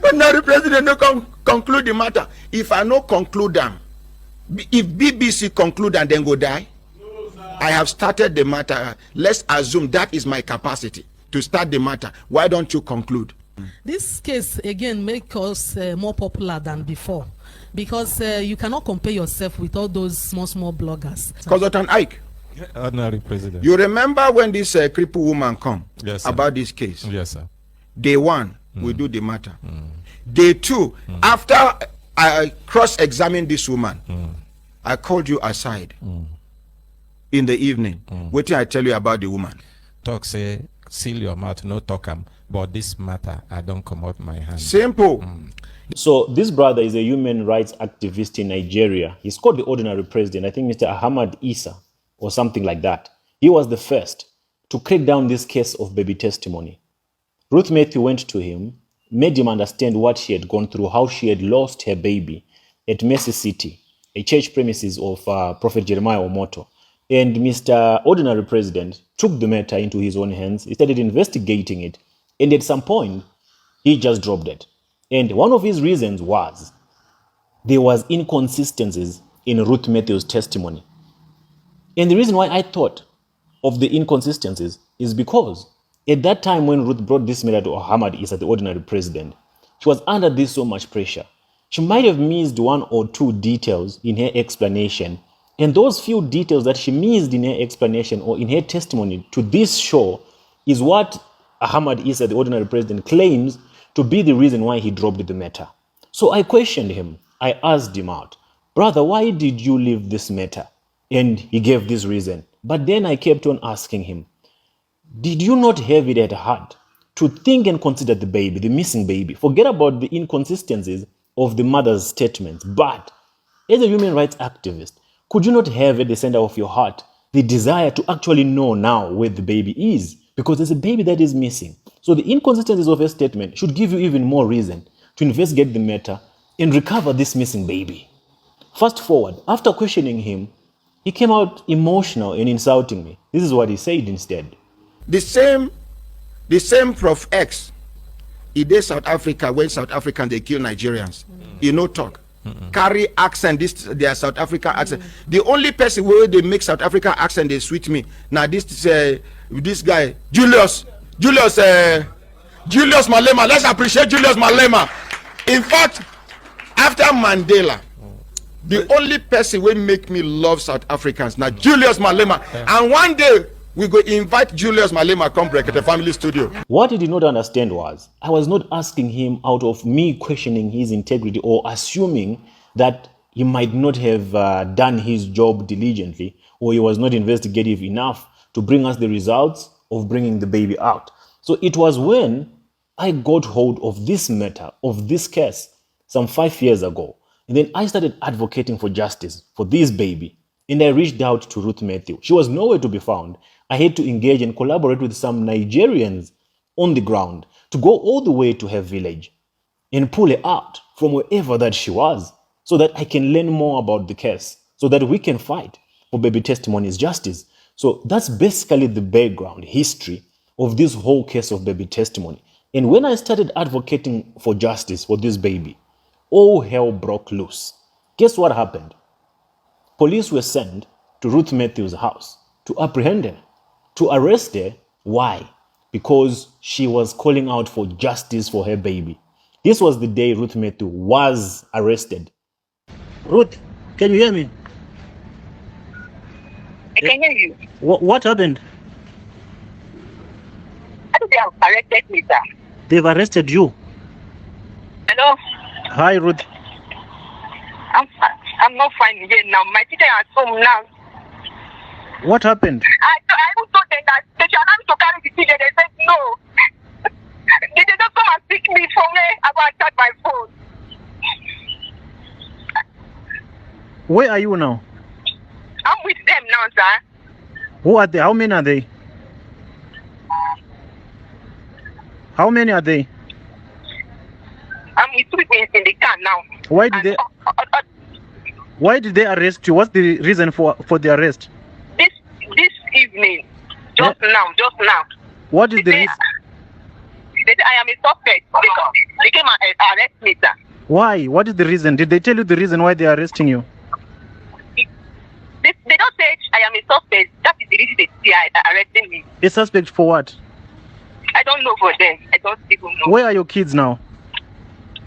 Ordinary president no conclude the matter. If I no conclude them, if BBC conclude and then go die, I have started the matter. Let's assume that is my capacity to start the matter. Why don't you conclude? This case again make us more popular than before, because you cannot compare yourself with all those small bloggers. Consultant Ike, Ordinary president. you remember when this crippled woman come Yes, sir. about this case? Yes, sir. Day one, we do the matter. Day two, after I cross-examined this woman, I called you aside in the evening. What did I tell you about the woman? Talk say, seal your mouth, no talk am. But this matter, I don't come out my hand. Simple. So this brother is a human rights activist in Nigeria. He's called the ordinary president. I think Mr. Ahmad Isa or something like that. He was the first to crack down this case of baby testimony. Ruth Matthew went to him, made him understand what she had gone through, how she had lost her baby at Mercy City, a church premises of Prophet Jeremiah Omoto. And Mr. Ordinary President took the matter into his own hands. He started investigating it. And at some point, he just dropped it. And one of his reasons was there was inconsistencies in Ruth Matthew's testimony. And the reason why I thought of the inconsistencies is because at that time when Ruth brought this matter to Ahmad Isa, the ordinary president, she was under this so much pressure. She might have missed one or two details in her explanation. And those few details that she missed in her explanation or in her testimony to this show is what Ahmad Isa, the ordinary president, claims to be the reason why he dropped the matter. So I questioned him. I asked him out, brother, why did you leave this matter? And he gave this reason. But then I kept on asking him, did you not have it at heart to think and consider the baby, the missing baby? Forget about the inconsistencies of the mother's statements. But as a human rights activist, could you not have at the center of your heart the desire to actually know now where the baby is? Because there's a baby that is missing. So the inconsistencies of her statement should give you even more reason to investigate the matter and recover this missing baby. Fast forward, after questioning him, he came out emotional and insulting me. This is what he said instead. The same Prof X, he did South Africa when South Africans they kill Nigerians. He no talk. Carry accent, their South African accent. The only person where they make South African accent they sweet me. Now this guy, Julius Malema. Let's appreciate Julius Malema. In fact, after Mandela, the only person will make me love South Africans now Julius Malema. And one day we go invite Julius Malema come break at the family studio. What he did not understand was I was not asking him out of me questioning his integrity or assuming that he might not have done his job diligently or he was not investigative enough to bring us the results of bringing the baby out. So it was when I got hold of this matter, of this case, some 5 years ago. And then I started advocating for justice for this baby. And I reached out to Ruth Matthew. She was nowhere to be found. I had to engage and collaborate with some Nigerians on the ground to go all the way to her village and pull her out from wherever that she was so that I can learn more about the case, so that we can fight for baby testimony's justice. So that's basically the background history of this whole case of baby testimony. And when I started advocating for justice for this baby, all hell broke loose. Guess what happened? Police were sent to Ruth Matthew's house to apprehend her, to arrest her. Why? Because she was calling out for justice for her baby. This was the day Ruth Matthew was arrested. Ruth, can you hear me? I can hear you. What happened? I think they have arrested me, sir. They've arrested you. Hello? Hi, Ruth. I'm not fine again now. My teacher is at home now. What happened? I even told them that they should allow me to carry the children. They said no. They just come and pick me from where I go and charge my phone. Where are you now? I'm with them now, sir. Who are they? How many are they? How many are they? I'm with two people in the car now. Why did they arrest you? What's the reason for the arrest? This evening, just now. What is the reason? They said I am a suspect because they came and arrest me, sir. Why? What is the reason? Did they tell you the reason why they are arresting you? They don't say I am a suspect. That is the reason they are arresting me. A suspect for what? I don't know for them. I don't even know. Where are your kids now?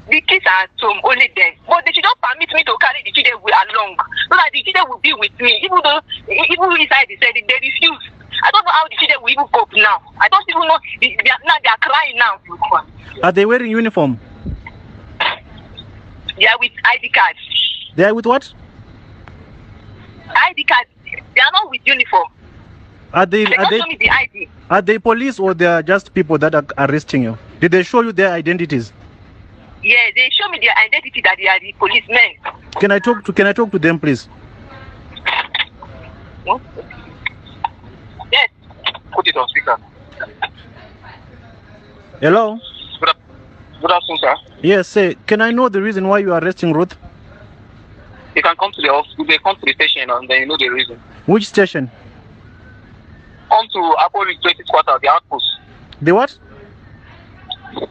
The kids are at home, only them. But they should not permit me to carry the children along, so that the children will be with me. Even inside the cell, they refuse. I don't know how the children will even cope now. I don't even know. Now they are crying now. Are they wearing uniform? They are with ID cards. They are with what? ID cards. They are not with uniform. Are they They don't show me the ID. are they police or they are just people that are arresting you? Did they show you their identities? Yeah, they show me their identity that they are the policemen. Can I talk to them, please? What? Yes. Put it on speaker. Hello? Good afternoon, sir. Yes, say, can I know the reason why you are arresting Ruth? You can come to the office. You can come to the station and then you know the reason. Which station? Come to Apple 20 quarter, the outpost. The what?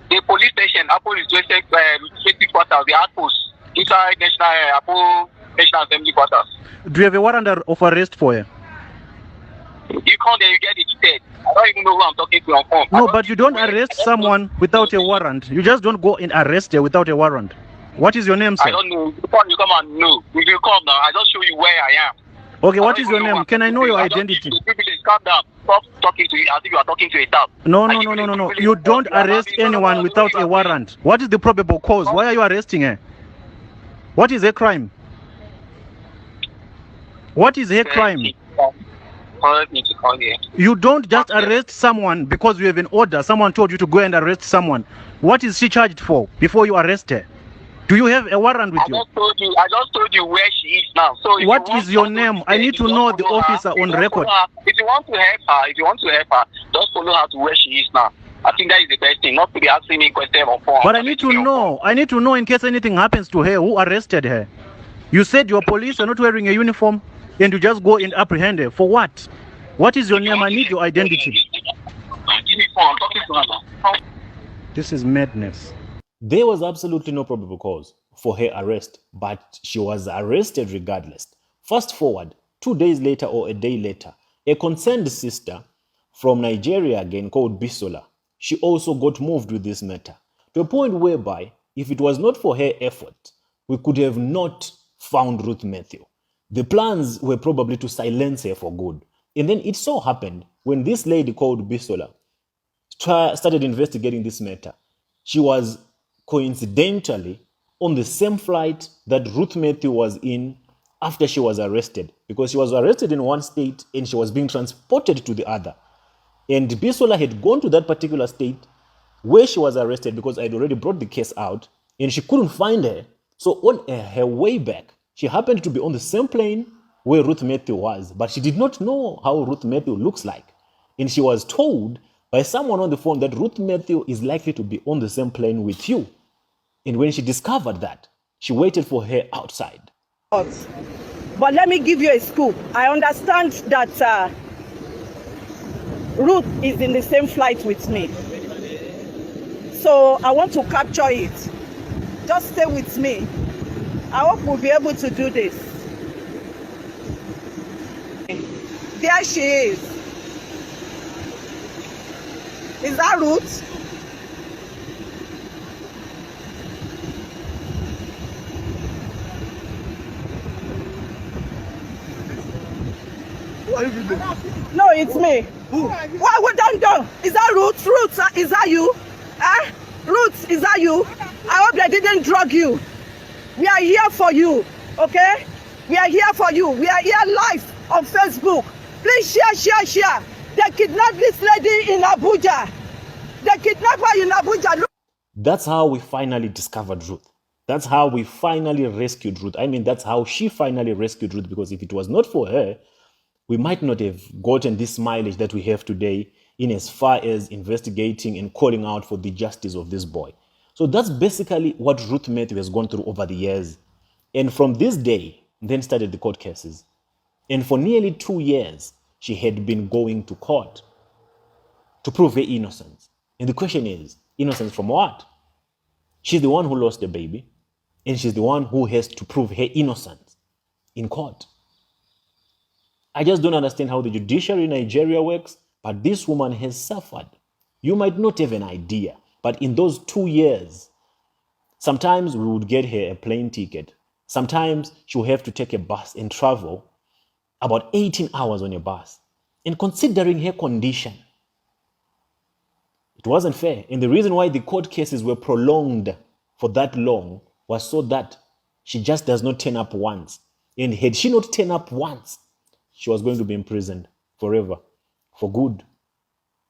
The police station, Apple 20 quarter, the outpost. Inside Apple National Assembly quarters. Do you have a warrant of arrest for her? You come there, you get it dead. I don't even know who I'm talking to on phone. No, but you don't arrest someone without a warrant. You just don't go and arrest her without a warrant. What is your name, sir? I don't know. You come and know. If you come now, I just show you where I am. Okay, what is your name? Can I know your identity? Calm down. Stop talking to you as if you are talking to a dog. No. You don't arrest anyone without a warrant. What is the probable cause? Why are you arresting her? What is her crime? What is her crime? You don't just arrest someone because you have an order. Someone told you to go and arrest someone. What is she charged for before you arrest her? Do you have a warrant with you? I just told you where she is now. So what is your name? I need to know the officer on record. If you want to help her, just follow her to where she is now. I think that is the best thing, not to be asking me questions on phone. But I need to know. I need to know in case anything happens to her. Who arrested her? You said your police are not wearing a uniform, and you just go and apprehend her. For what? What is your name? I need your identity. Give me phone. I'm talking to her. This is madness. There was absolutely no probable cause for her arrest, but she was arrested regardless. Fast forward, 2 days later or a day later, a concerned sister from Nigeria again called Bisola, she also got moved with this matter to a point whereby if it was not for her effort, we could have not found Ruth Matthew. The plans were probably to silence her for good. And then it so happened when this lady called Bisola started investigating this matter, she was coincidentally on the same flight that Ruth Matthew was in after she was arrested, because she was arrested in one state and she was being transported to the other. And Bisola had gone to that particular state where she was arrested because I'd already brought the case out and she couldn't find her. So on her way back, she happened to be on the same plane where Ruth Matthew was, but she did not know how Ruth Matthew looks like. And she was told by someone on the phone that Ruth Matthew is likely to be on the same plane with you. And when she discovered that, she waited for her outside. But let me give you a scoop. I understand that Ruth is in the same flight with me. So I want to capture it. Just stay with me. I hope we'll be able to do this. There she is. Is that Ruth? No, it's me. Who? What don't. Is that Ruth? Ruth, is that you? Ruth, is that you? I hope they didn't drug you. We are here for you, okay? We are here for you. We are here live on Facebook. Please share. They kidnapped this lady in Abuja. They kidnapped her in Abuja. That's how we finally discovered Ruth. That's how we finally rescued Ruth. I mean, that's how she finally rescued Ruth, because if it was not for her, we might not have gotten this mileage that we have today in as far as investigating and calling out for the justice of this boy. So that's basically what Ruth Matthew has gone through over the years. And from this day, then started the court cases. And for nearly 2 years, she had been going to court to prove her innocence. And the question is, innocence from what? She's the one who lost the baby, and she's the one who has to prove her innocence in court. I just don't understand how the judiciary in Nigeria works, but this woman has suffered. You might not have an idea, but in those 2 years, sometimes we would get her a plane ticket. Sometimes she will have to take a bus and travel about 18 hours on a bus. And considering her condition, it wasn't fair. And the reason why the court cases were prolonged for that long was so that she just does not turn up once. And had she not turned up once, she was going to be imprisoned forever, for good.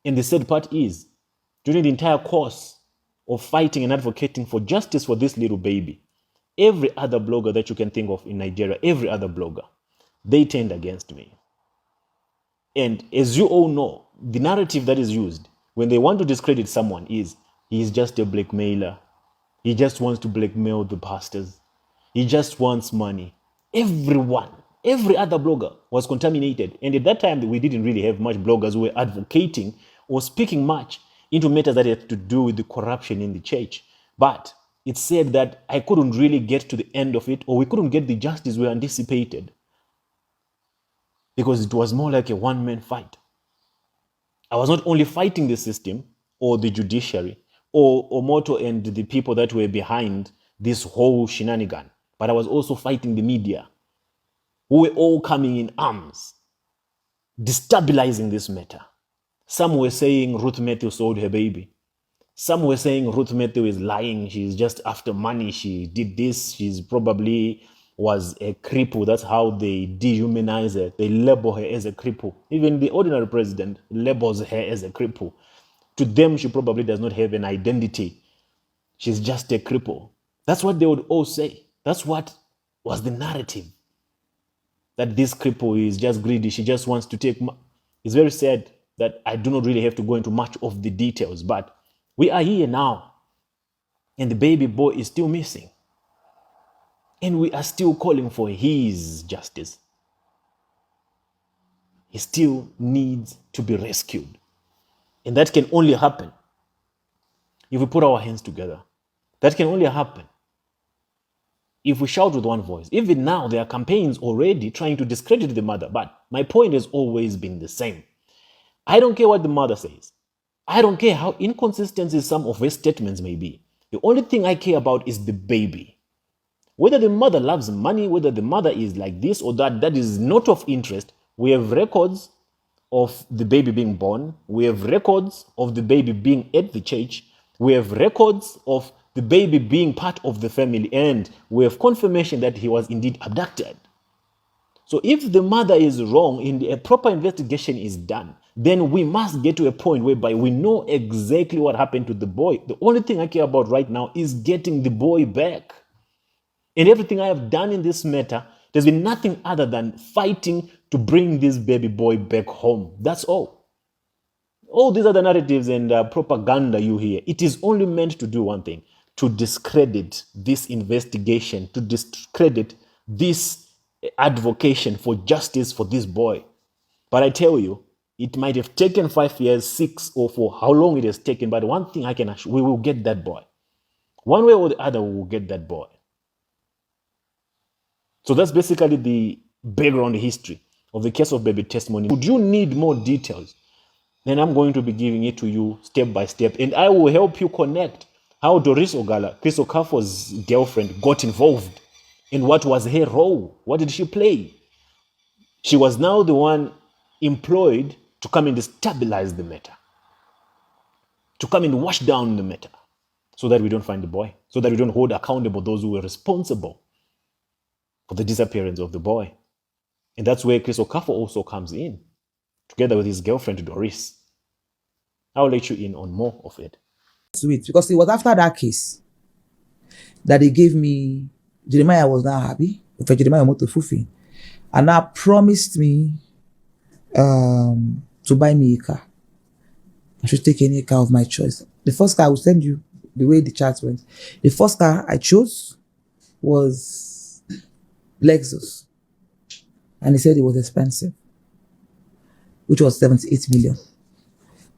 And the sad part is, during the entire course of fighting and advocating for justice for this little baby, every other blogger that you can think of in Nigeria, every other blogger, they turned against me. And as you all know, the narrative that is used when they want to discredit someone is, he is just a blackmailer. He just wants to blackmail the pastors. He just wants money. Everyone, every other blogger was contaminated. And at that time, we didn't really have much bloggers who were advocating or speaking much into matters that had to do with the corruption in the church. But it said that I couldn't really get to the end of it, or we couldn't get the justice we anticipated, because it was more like a one-man fight. I was not only fighting the system or the judiciary or Omoto and the people that were behind this whole shenanigan, but I was also fighting the media, who were all coming in arms, destabilizing this matter. Some were saying Ruth Matthew sold her baby. Some were saying Ruth Matthew is lying. She's just after money. She did this. She's probably was a cripple. That's how they dehumanize her. They label her as a cripple. Even the ordinary president labels her as a cripple. To them, she probably does not have an identity. She's just a cripple. That's what they would all say. That's what was the narrative. That this cripple is just greedy. She just wants to take. It's very sad that I do not really have to go into much of the details, but we are here now, and the baby boy is still missing. And we are still calling for his justice. He still needs to be rescued. And that can only happen if we put our hands together. That can only happen if we shout with one voice. Even now, there are campaigns already trying to discredit the mother, but my point has always been the same. I don't care what the mother says. I don't care how inconsistent some of her statements may be. The only thing I care about is the baby. Whether the mother loves money, whether the mother is like this or that, that is not of interest. We have records of the baby being born. We have records of the baby being at the church. We have records of the baby being part of the family. And we have confirmation that he was indeed abducted. So if the mother is wrong and a proper investigation is done, then we must get to a point whereby we know exactly what happened to the boy. The only thing I care about right now is getting the boy back. And everything I have done in this matter, there's been nothing other than fighting to bring this baby boy back home. That's all. All these other narratives and propaganda you hear, it is only meant to do one thing, to discredit this investigation, to discredit this advocation for justice for this boy. But I tell you, it might have taken 5 years, 6 or 4, how long it has taken, but one thing I can assure, we will get that boy. One way or the other, we will get that boy. So that's basically the background history of the case of baby testimony. Would you need more details? Then I'm going to be giving it to you step by step, and I will help you connect how Doris Ogala, Chris Okafor's girlfriend, got involved and what was her role. What did she play? She was now the one employed to come and destabilize the matter, to come and wash down the matter, so that we don't find the boy, so that we don't hold accountable those who were responsible for the disappearance of the boy. And that's where Chris Okafor also comes in, together with his girlfriend Doris. I'll let you in on more of it. Sweet, because it was after that case that they gave me, Jeremiah was not happy, for Jeremiah Motofufi, and now promised me to buy me a car. I should take any car of my choice. The first car I will send you the way the chat went. The first car I chose was Lexus, and he said it was expensive, which was 78 million.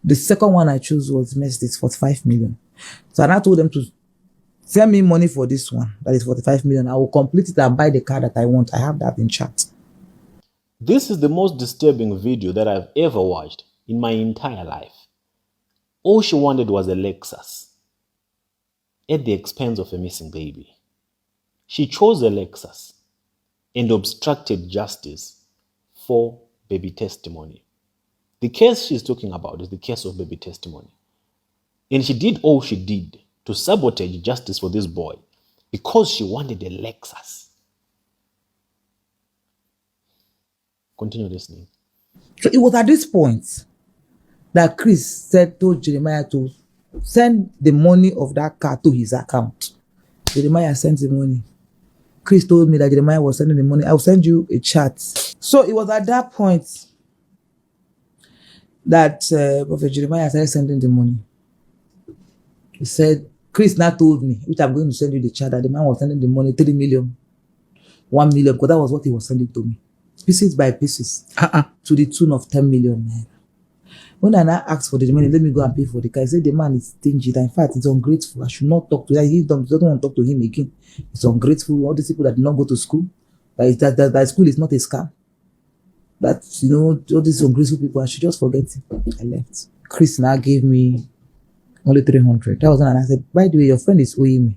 The second one I chose was Mercedes, 45 million. So I now told them to Send me money for this one. That is 45 million. I will complete it and buy the car that I want. I have that in chat. This is the most disturbing video that I've ever watched in my entire life. All she wanted was a Lexus at the expense of a missing baby. She chose a Lexus and obstructed justice for baby testimony. The case she's talking about is the case of baby testimony. And she did all she did to sabotage justice for this boy because she wanted a Lexus. Continue listening. So it was at this point that Chris told Jeremiah to send the money of that car to his account. Jeremiah sent the money. Chris told me that Jeremiah was sending the money. I'll send you a chat. So it was at that point that Prophet Jeremiah started sending the money. He said, Chris now told me, which I'm going to send you the chat, that the man was sending the money, 3 million, 1 million, because that was what he was sending to me. Pieces by pieces, to the tune of 10 million naira. When I now asked for the money, let me go and pay for the car. He said the man is stingy. In fact, he's ungrateful. I should not talk to him. He doesn't want to talk to him again. He's ungrateful. All these people that did not go to school, that school is not a scam. That, all these ungrateful people, I should just forget him. I left. Chris now gave me only 300. That was when I said, by the way, your friend is owing me.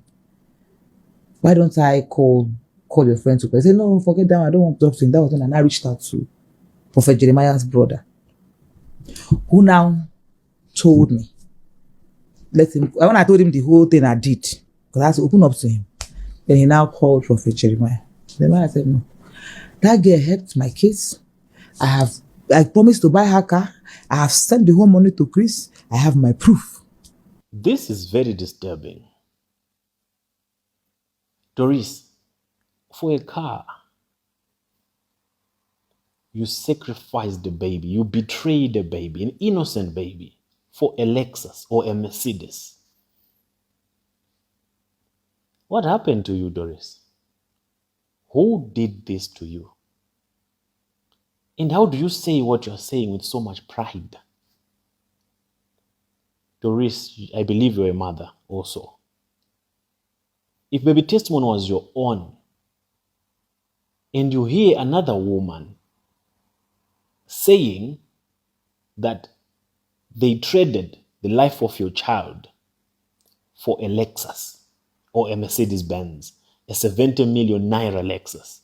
Why don't I call your friend to pay? I said, no, forget that. I don't want to talk to him. That was when I reached out to Prophet Jeremiah's brother, who now told me, when I told him the whole thing I did, because I had to open up to him, then he now called Prophet Jeremiah. Jeremiah said, no, that girl helped my case. I promised to buy her car. I have sent the whole money to Chris. I have my proof. This is very disturbing. Doris, for a car, you sacrificed the baby, you betrayed the baby, an innocent baby, for a Lexus or a Mercedes. What happened to you, Doris? Who did this to you? And how do you say what you're saying with so much pride? Doris, I believe you're a mother also. If baby testimony was your own, and you hear another woman saying that they traded the life of your child for a Lexus or a Mercedes Benz, a 70 million naira Lexus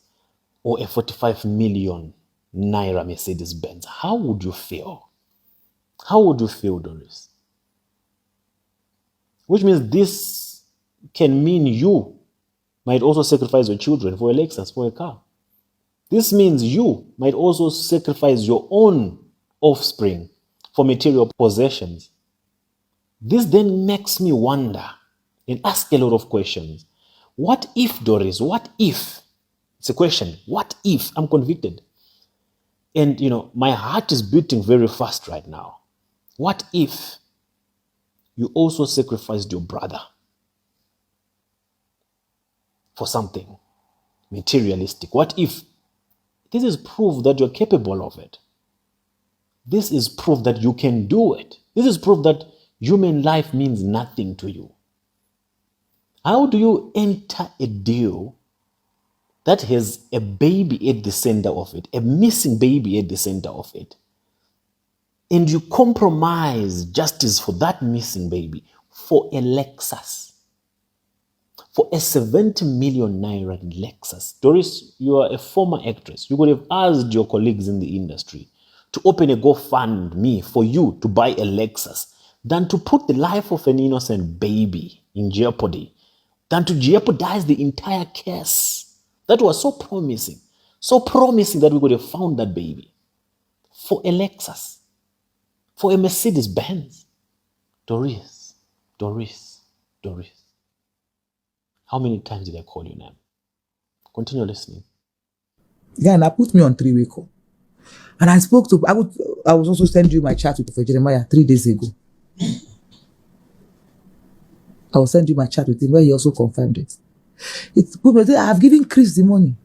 or a 45 million naira Mercedes Benz, how would you feel? How would you feel, Doris? Which means this can mean you might also sacrifice your children for a Lexus, for a car. This means you might also sacrifice your own offspring for material possessions. This then makes me wonder and ask a lot of questions. What if, Doris? What if? It's a question. What if I'm convicted? And, my heart is beating very fast right now. What if you also sacrificed your brother for something materialistic? What if? This is proof that you're capable of it. This is proof that you can do it. This is proof that human life means nothing to you. How do you enter a deal that has a baby at the center of it, a missing baby at the center of it, and you compromise justice for that missing baby for a Lexus, for a 70 million naira Lexus? Doris, you are a former actress. You could have asked your colleagues in the industry to open a GoFundMe for you to buy a Lexus than to put the life of an innocent baby in jeopardy, than to jeopardize the entire case that was so promising that we could have found that baby for a Lexus, for a Mercedes Benz. Doris. How many times did I call your name? Continue listening. Yeah, and I put me on 3-way call. And I spoke to, I was also sending you my chat with Prophet Jeremiah 3 days ago. I will send you my chat with him where he also confirmed it. People say, I have given Chris the money.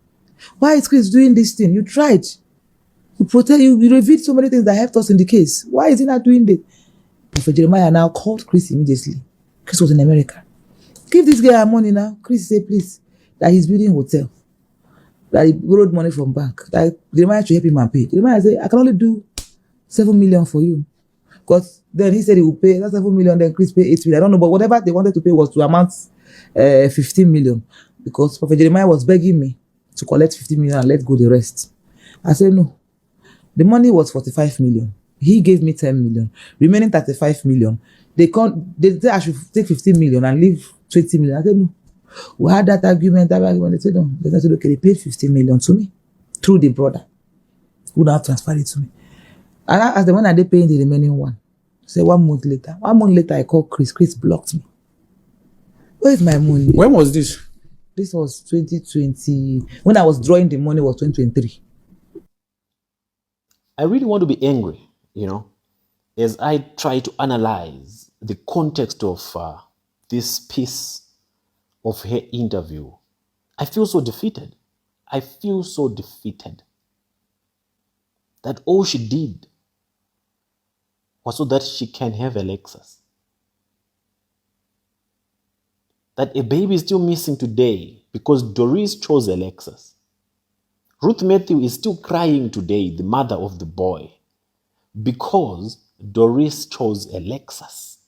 Why is Chris doing this thing? You tried. You protect, you revealed so many things that helped us in the case. Why is he not doing this? Prophet Jeremiah now called Chris immediately. Chris was in America. Give this guy our money now. Chris say, please, that he's building hotel. That he borrowed money from bank. That Jeremiah should help him and pay. Jeremiah say, I can only do 7 million for you. Because then he said he will pay that 7 million, then Chris pay 8 million. I don't know, but whatever they wanted to pay was to amount 15 million. Because Prophet Jeremiah was begging me to collect 15 million and let go the rest. I said, no. The money was 45 million. He gave me 10 million. Remaining 35 million. They said I should take 15 million and leave 20 million. I said, no. We had that argument. They said, no. They said, okay, they paid 15 million to me through the brother who now transferred it to me. And I asked them, when are they paying the remaining one? Say 1 month later. 1 month later, I called Chris. Chris blocked me. Where is my money? When was this? This was 2020. When I was drawing the money was 2023. I really want to be angry, as I try to analyze the context of this piece of her interview. I feel so defeated. I feel so defeated that all she did was so that she can have a Lexus. That a baby is still missing today because Doris chose a Lexus. Ruth Matthew is still crying today, the mother of the boy, because Doris chose a Lexus.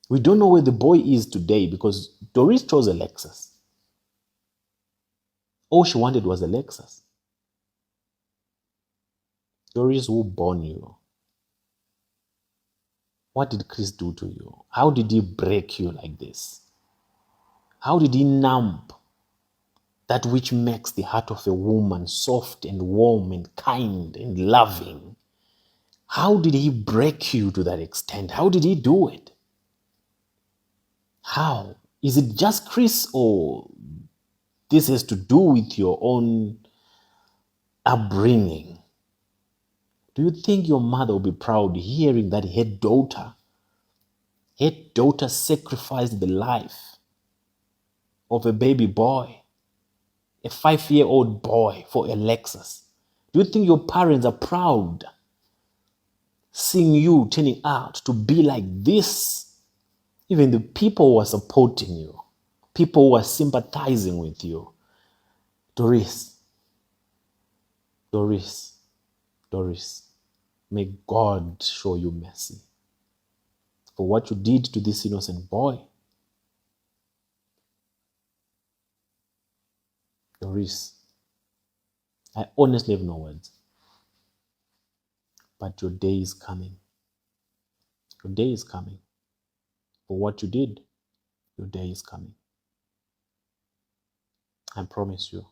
We don't know where the boy is today because Doris chose a Lexus. All she wanted was a Lexus. Doris, who born you? What did Chris do to you? How did he break you like this? How did he numb that which makes the heart of a woman soft and warm and kind and loving? How did he break you to that extent? How did he do it? How? Is it just Chris, or this has to do with your own upbringing? Do you think your mother will be proud hearing that her daughter sacrificed the life of a baby boy, a 5-year-old boy, for a Lexus? Do you think your parents are proud seeing you turning out to be like this? Even the people who are supporting you, people who are sympathizing with you. Doris, may God show you mercy for what you did to this innocent boy. Doris, I honestly have no words. But your day is coming. Your day is coming. For what you did, your day is coming. I promise you.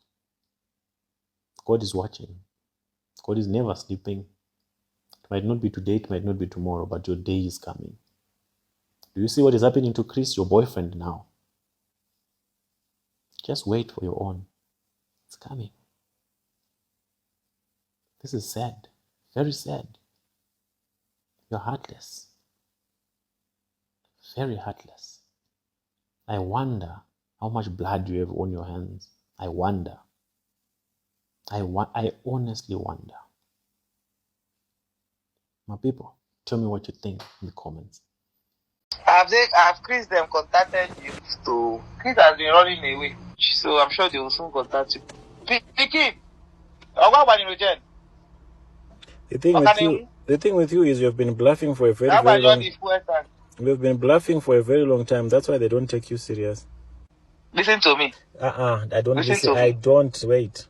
God is watching. God is never sleeping. It might not be today, it might not be tomorrow, but your day is coming. Do you see what is happening to Chris, your boyfriend, now? Just wait for your own. It's coming. This is sad. Very sad. You're heartless. Very heartless. I wonder how much blood you have on your hands. I wonder. I honestly wonder. My people, tell me what you think in the comments. Have Chris them contacted you to? Chris has been running away, so I'm sure they will soon contact you. Pikin, The thing with you is you've been bluffing for a very long time. You've been bluffing for a very long time. That's why they don't take you serious. Listen to me. I don't listen. I don't wait.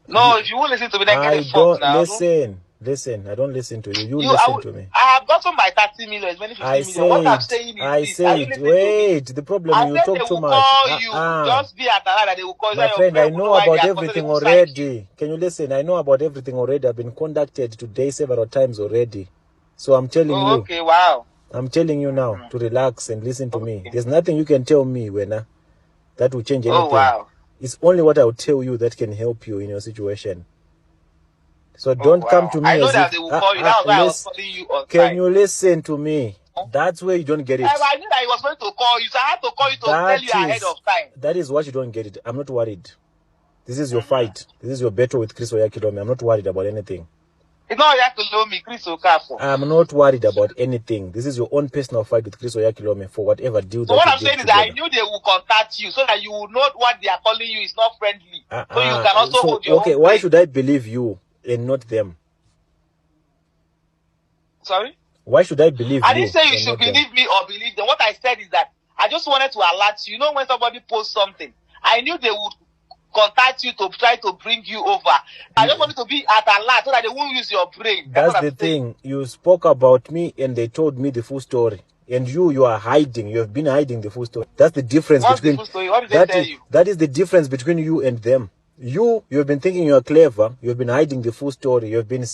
No, if you won't listen to me, then get the fuck now. Listen. I don't listen to you. Listen to me. I have gotten my 30 million. It's many 50 million. What I'm saying is wait. The problem you talk too much. Just be at that. They will call you. My friend, I know about everything already. Can you listen? I know about everything already. I've been contacted today several times already. So I'm telling you. Okay, wow. I'm telling you now to relax and listen to me. There's nothing you can tell me, Wena, that will change anything. Oh, wow. It's only what I will tell you that can help you in your situation. So don't come to me. I know that they will call you. That's why I was calling you on time. Can you listen to me? That's where you don't get it. I knew that he was going to call you, so I had to call you to tell you ahead of time. That is what you don't get it. I'm not worried. This is your fight. This is your battle with Chris Oyakilome. I'm not worried about anything. It's not Yakolomi, Chris Okafor. I'm not worried about anything. This is your own personal fight with Chris Oyakilome for whatever deal So that what you I'm did saying is that I together. knew they will contact you so that you will know what they are calling you is not friendly. So you can also So, hold your okay, own why place. should I believe you and not them? Sorry? Why should I believe I you didn't say you and should not them? believe me or believe them. What I said is that I just wanted to alert you. You know, when somebody posts something, I knew they would contact you to try to bring you over. I just wanted to be at alert so that they won't use your brain. That's the thing. You spoke about me and they told me the full story. And you are hiding. You have been hiding the full story. That's the difference What's between... the full story? What did they tell you? That is the difference between you and them. You have been thinking you are clever. You have been hiding the full story. You have been,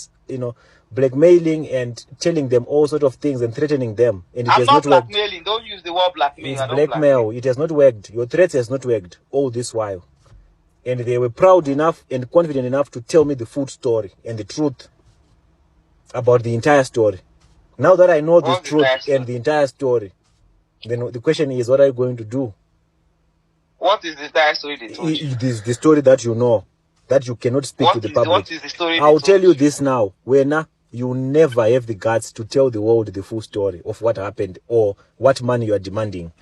blackmailing and telling them all sort of things and threatening them. And it I'm has not not worked. blackmailing. Don't use the word blackmail. It's I don't blackmail. blackmail. It has not worked. Your threats has not worked all this while. And they were proud enough and confident enough to tell me the full story and the truth about the entire story. Now that I know the truth and the entire story, then the question is, what are you going to do? What is the entire story they told you? It is the story that you know, that you cannot speak to the public. What is the story I'll tell you this now. Wena, you never have the guts to tell the world the full story of what happened or what money you are demanding.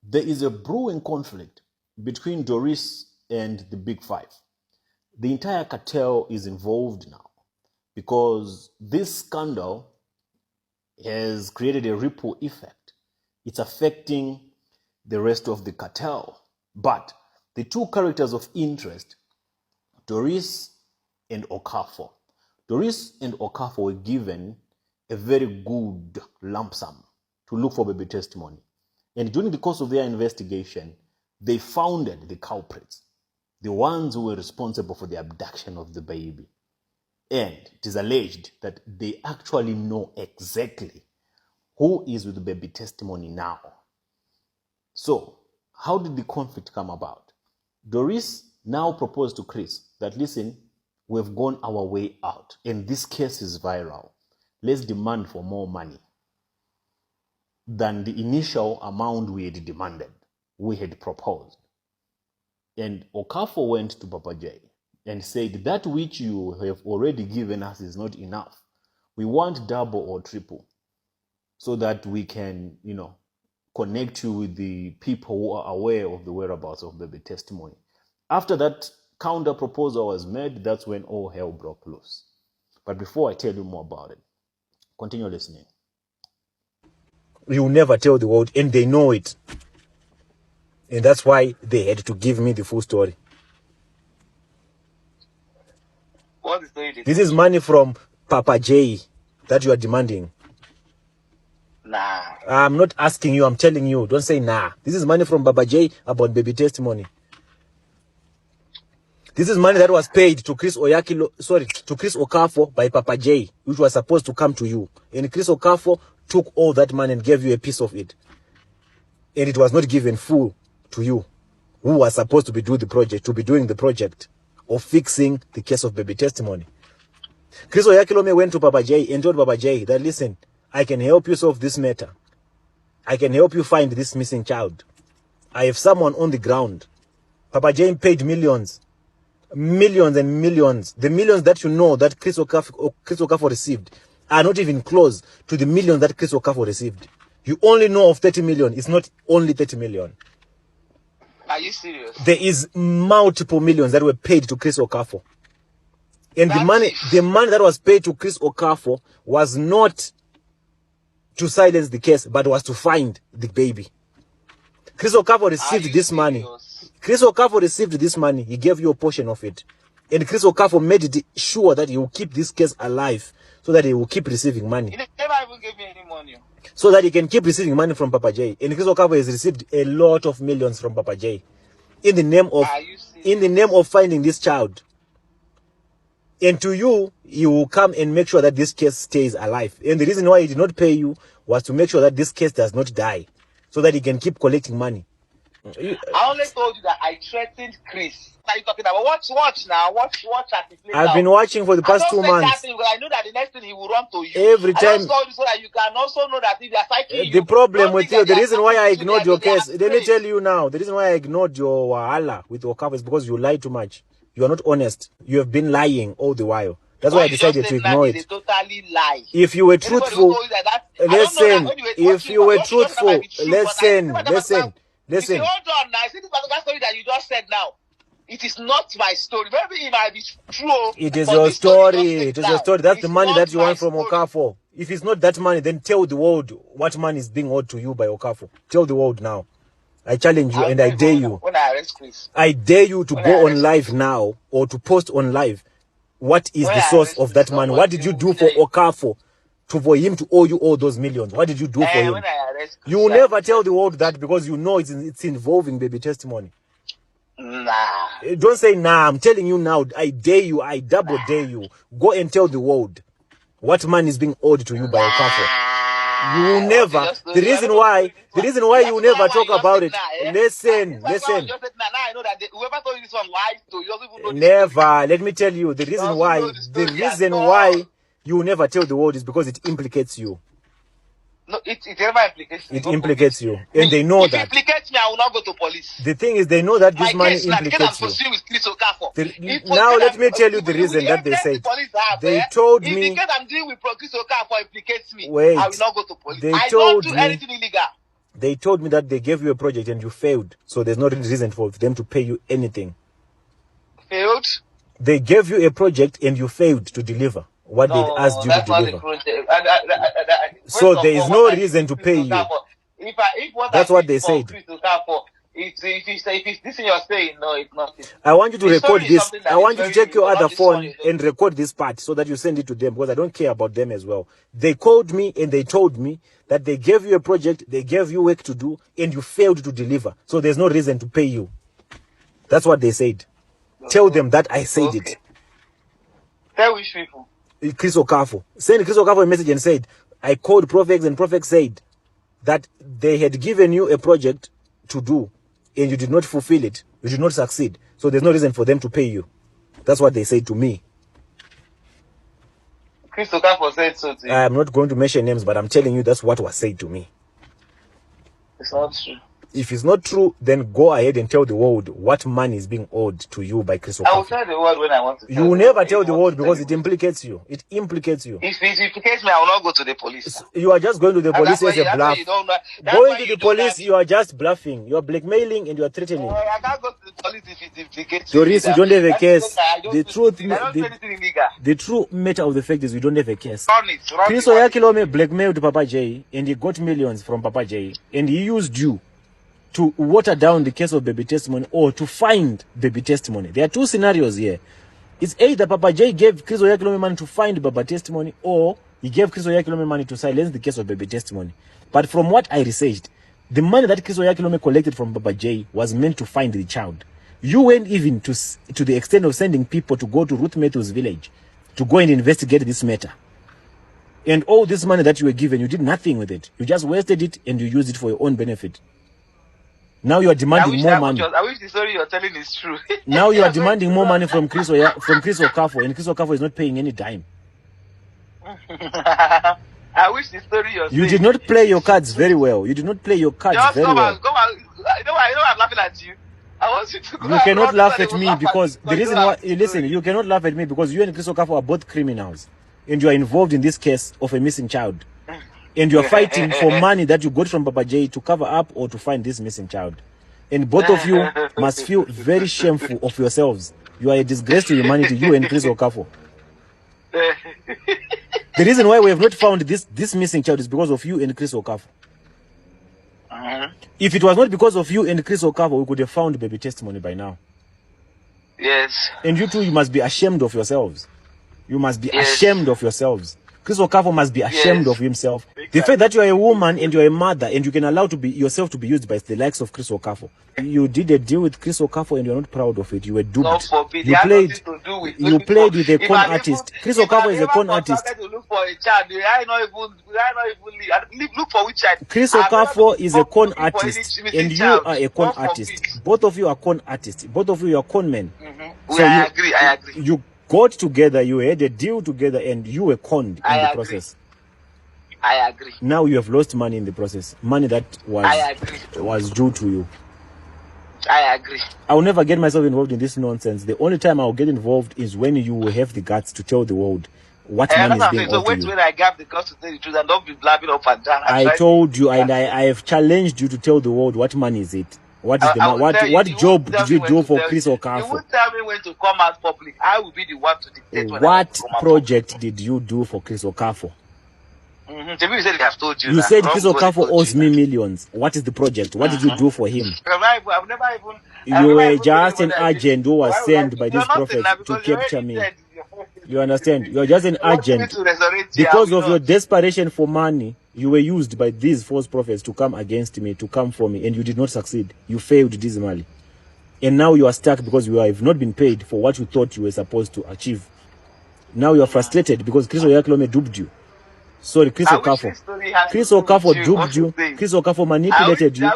There is a brewing conflict between Doris and the Big Five. The entire cartel is involved now because this scandal has created a ripple effect. It's affecting the rest of the cartel. But the two characters of interest, Doris and Okafor. Doris and Okafor were given a very good lump sum to look for baby testimony. And during the course of their investigation, they found the culprits, the ones who were responsible for the abduction of the baby. And it is alleged that they actually know exactly who is with the baby testimony now. So, how did the conflict come about? Doris now proposed to Chris that, listen, we've gone our way out and this case is viral. Let's demand for more money than the initial amount we had demanded, we had proposed. And Okafor went to Papa J and said, that which you have already given us is not enough. We want double or triple so that we can, connect you with the people who are aware of the whereabouts of baby testimony. After that counter proposal was made, that's when all hell broke loose. But before I tell you more about it, continue listening. You will never tell the world, and they know it. And that's why they had to give me the full story. What is the story? This is money from Papa J that you are demanding. Nah. I'm not asking you, I'm telling you. Don't say nah. This is money from Papa J about baby testimony. This is money that was paid to Chris Okafor by Papa J, which was supposed to come to you. And Chris Okafor took all that money and gave you a piece of it. And it was not given full to you, who was supposed to be doing the project of fixing the case of baby testimony. Chris Oyakilome went to Papa J and told Papa J that, listen, I can help you solve this matter. I can help you find this missing child. I have someone on the ground. Papa J paid millions. Millions and millions. The millions that you know that Chris Okafor received are not even close to the millions that Chris Okafor received. You only know of 30 million. It's not only 30 million. Are you serious? There is multiple millions that were paid to Chris Okafor. And the money that was paid to Chris Okafor was not to silence the case, but was to find the baby. Chris Okafor received this money. Chris Okafor received this money. He gave you a portion of it. And Chris Okafor made it sure that he will keep this case alive so that he will keep receiving money. He never even gave me any money. So that he can keep receiving money from Papa J. And Chris Okafor has received a lot of millions from Papa J in the name of finding this child. And to you, he will come and make sure that this case stays alive. And the reason why he did not pay you was to make sure that this case does not die, so that he can keep collecting money. I only told you that I threatened Chris. What are you talking about? Watch now. Watch at the place. I've been watching for the past 2 months. I know that the next thing he will run to you. Every time. I just told you so that you can also know that if they are fighting the problem with you, the reason why I ignored your case, let me tell you now, the reason why I ignored your wahala with Okafor is because you lie too much. You are not honest. You have been lying all the while. That's why I you just decided to said ignore now is it. a totally lie. If you were Anybody who truthful, told you that, I don't know listen. that. Anyway, If you were what you just said might truthful, be true, but I listen. you see, hold on now. See this particular story that you just said now. It is not my story. Maybe it might be true. It is but your this story you just story. said It is now, your story. That's the it's money not that you my want from story. Okafor. If it's not that money, then tell the world what money is being owed to you by Okafor. Tell the world now. I challenge you and I dare you. When I arrest Chris. I dare you to When go I on arrest live Chris. now or to post on live. What is When the I source arrest of Chris, that money? nobody What did you will do for say- Okafor for him to owe you all those millions? What did you do for him? When I arrest Chris, You will never tell the world that because you know it's involving baby testimony. Nah. Don't say nah. I'm telling you now. I dare you. I double dare you. Go and tell the world what money is being owed to you by Okafor. You will never. The reason why you never talk about it. Listen. Now I know that whoever told you this one lies to you. Doesn't even know this Never. Let me tell you. The reason Doesn't why. know the The story at reason all. why you will never tell the world is because it implicates you. No, it never implicates me. It implicates you, and they know if that. If it implicates me, I will not go to police. The thing is, they know that this My money case, now, the case I'm implicates you. pursuing with Chris Okafor. Now let me tell you the reason that they said. They told if me. the case I'm dealing with Chris Okafor implicates me, Wait. I will not go to police. They I told don't do me- anything illegal. They told me that they gave you a project and you failed, so there's no reason for them to pay you anything. Failed? They gave you a project and you failed to deliver what they asked you to That's not deliver. the project. So First there of is all, no what I reason did to with pay Chris you. Okafor, If That's I what did they for said. Chris Okafor, if it's this thing you're saying, no, it's not. I want you to The record story is this. something that I is want you to very take your real, other not this one phone you don't- and record this part so that you send it to them, because I don't care about them as well. They called me and they told me that they gave you a project, they gave you work to do, and you failed to deliver. So there's no reason to pay you. That's what they said. Tell them that I said it. Tell which people? Chris Okafor. Send Chris Okafor a message and said, I called Profex and Profex said that they had given you a project to do and you did not fulfill it. You did not succeed. So there's no reason for them to pay you. That's what they said to me. Chris Okafor said so to you. I'm not going to mention names, but I'm telling you that's what was said to me. It's not true. If it's not true, then go ahead and tell the world what money is being owed to you by Chris I will Okafor. tell the world when I want to. You will never tell the world because it implicates you. It implicates you. If it implicates me, I will not go to the police. You are just going to the And police that's as why a bluff. you don't know. That's Going why to you the don't police, have- you are just bluffing. You are blackmailing and you are threatening. I can't go to the police if it implicates Doris, me. you don't have a That's case. because I don't The do truth, anything. I don't do anything illegal. the true matter of the fact is we don't have a case. Run it. Chris Oyakilome blackmailed Papa J and he got millions from Papa J and he used you to water down the case of baby testimony or to find baby testimony. There are two scenarios here. It's either Papa J gave Chris Oyakilome money to find Baba testimony, or he gave Chris Oyakilome money to silence the case of baby testimony. But from what I researched, the money that Chris Oyakilome collected from Papa J was meant to find the child. You went even to the extent of sending people to go to Ruth Matthews' village to go and investigate this matter. And all this money that you were given, you did nothing with it. You just wasted it and you used it for your own benefit. Now you are demanding more money. I wish the story you're telling is true. Now you are demanding more money from Chris Okafor, and Chris Okafor is not paying any dime. I wish the story you're saying. You did not play your cards very well. You did not play your cards Just very come well. and come and. I know I'm laughing at you. I want you to go. You cannot and laugh run at so me that because you the don't reason have why, the listen, story. you cannot laugh at me because you and Chris Okafor are both criminals and you are involved in this case of a missing child. And you are fighting for money that you got from Baba J to cover up or to find this missing child. And both of you must feel very shameful of yourselves. You are a disgrace to humanity, you and Chris Okafor. The reason why we have not found this missing child is because of you and Chris Okafor. If it was not because of you and Chris Okafor, we could have found baby testimony by now. Yes. And you two, you must be ashamed of yourselves. You must be ashamed of yourselves. Chris Okafor must be ashamed of himself. The fact that you are a woman and you are a mother and you can allow yourself to be used by the likes of Chris Okafor. You did a deal with Chris Okafor and you are not proud of it. You were duped. God forbid. You played with a con artist. Chris Okafor is a con artist. To look for a child, look for which child. Chris Okafor is a con artist and you are a con artist. Both of you are con artists. Both of you are con men. I agree. You got together, you had a deal together and you were conned in the process. I agree. Now you have lost money in the process. Money that was due to you. I agree. I will never get myself involved in this nonsense. The only time I'll get involved is when you will have the guts to tell the world what money is being So owed to wait you. when I gave the guts to tell the truth and don't be blabbing up and down. I told you, and I have challenged you to tell the world what money is it. What is what job did you do for Chris Okafor? You won't tell me when to come out public. I will be the one to dictate when What project did you do for Chris Okafor? You said they have told you. You said Chris Okafor owes me millions. What is the project? What did you do for him? I've never even. You were just an agent who was sent by these prophets to capture me. You understand? You are just an agent. Because of your desperation for money, you were used by these false prophets to come against me, to come for me, and you did not succeed. You failed dismally. And now you are stuck because you have not been paid for what you thought you were supposed to achieve. Now you are frustrated because Chris Oyaklome duped you. Sorry, Chris Okafor. Chris Okafor duped you. Chris Okafor manipulated you.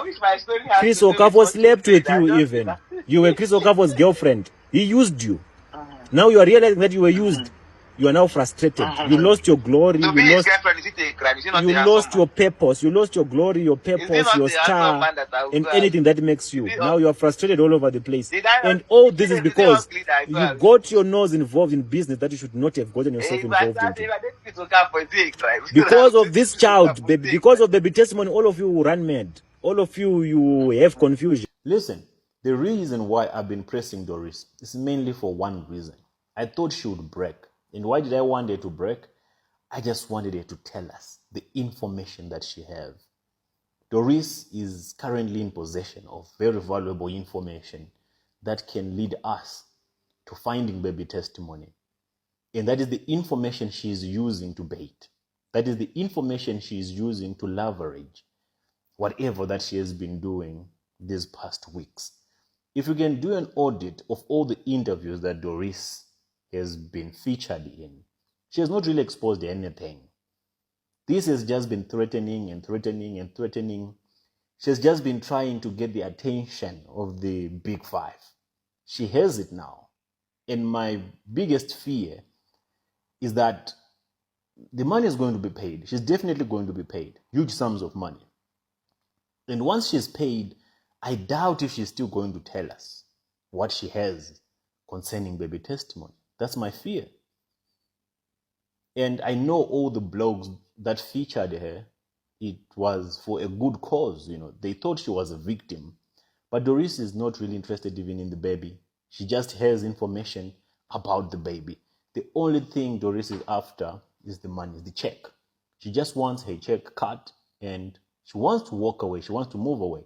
Chris Okafor slept with you even. You were Chris Okafor's girlfriend. He used you. Now you are realizing that you were used. You are now frustrated. You lost your glory. You lost your purpose. You lost your glory, your purpose, your star, and anything that makes you. Now you are frustrated all over the place. And all this is because you got your nose involved in business that you should not have gotten yourself involved into. Because of this child, baby, because of baby testimony, all of you will run mad. All of you, you have confusion. Listen, the reason why I've been pressing Doris is mainly for one reason. I thought she would break. And why did I want her to break? I just wanted her to tell us the information that she has. Doris is currently in possession of very valuable information that can lead us to finding baby testimony. And that is the information she is using to bait. That is the information she is using to leverage whatever that she has been doing these past weeks. If you can do an audit of all the interviews that Doris has been featured in, she has not really exposed anything. This has just been threatening and threatening and threatening. She has just been trying to get the attention of the big five. She has it now. And my biggest fear is that the money is going to be paid. She's definitely going to be paid huge sums of money. And once she's paid, I doubt if she's still going to tell us what she has concerning baby testimony. That's my fear. And I know all the blogs that featured her, it was for a good cause. They thought she was a victim. But Doris is not really interested even in the baby. She just has information about the baby. The only thing Doris is after is the money, the check. She just wants her check cut and she wants to walk away. She wants to move away.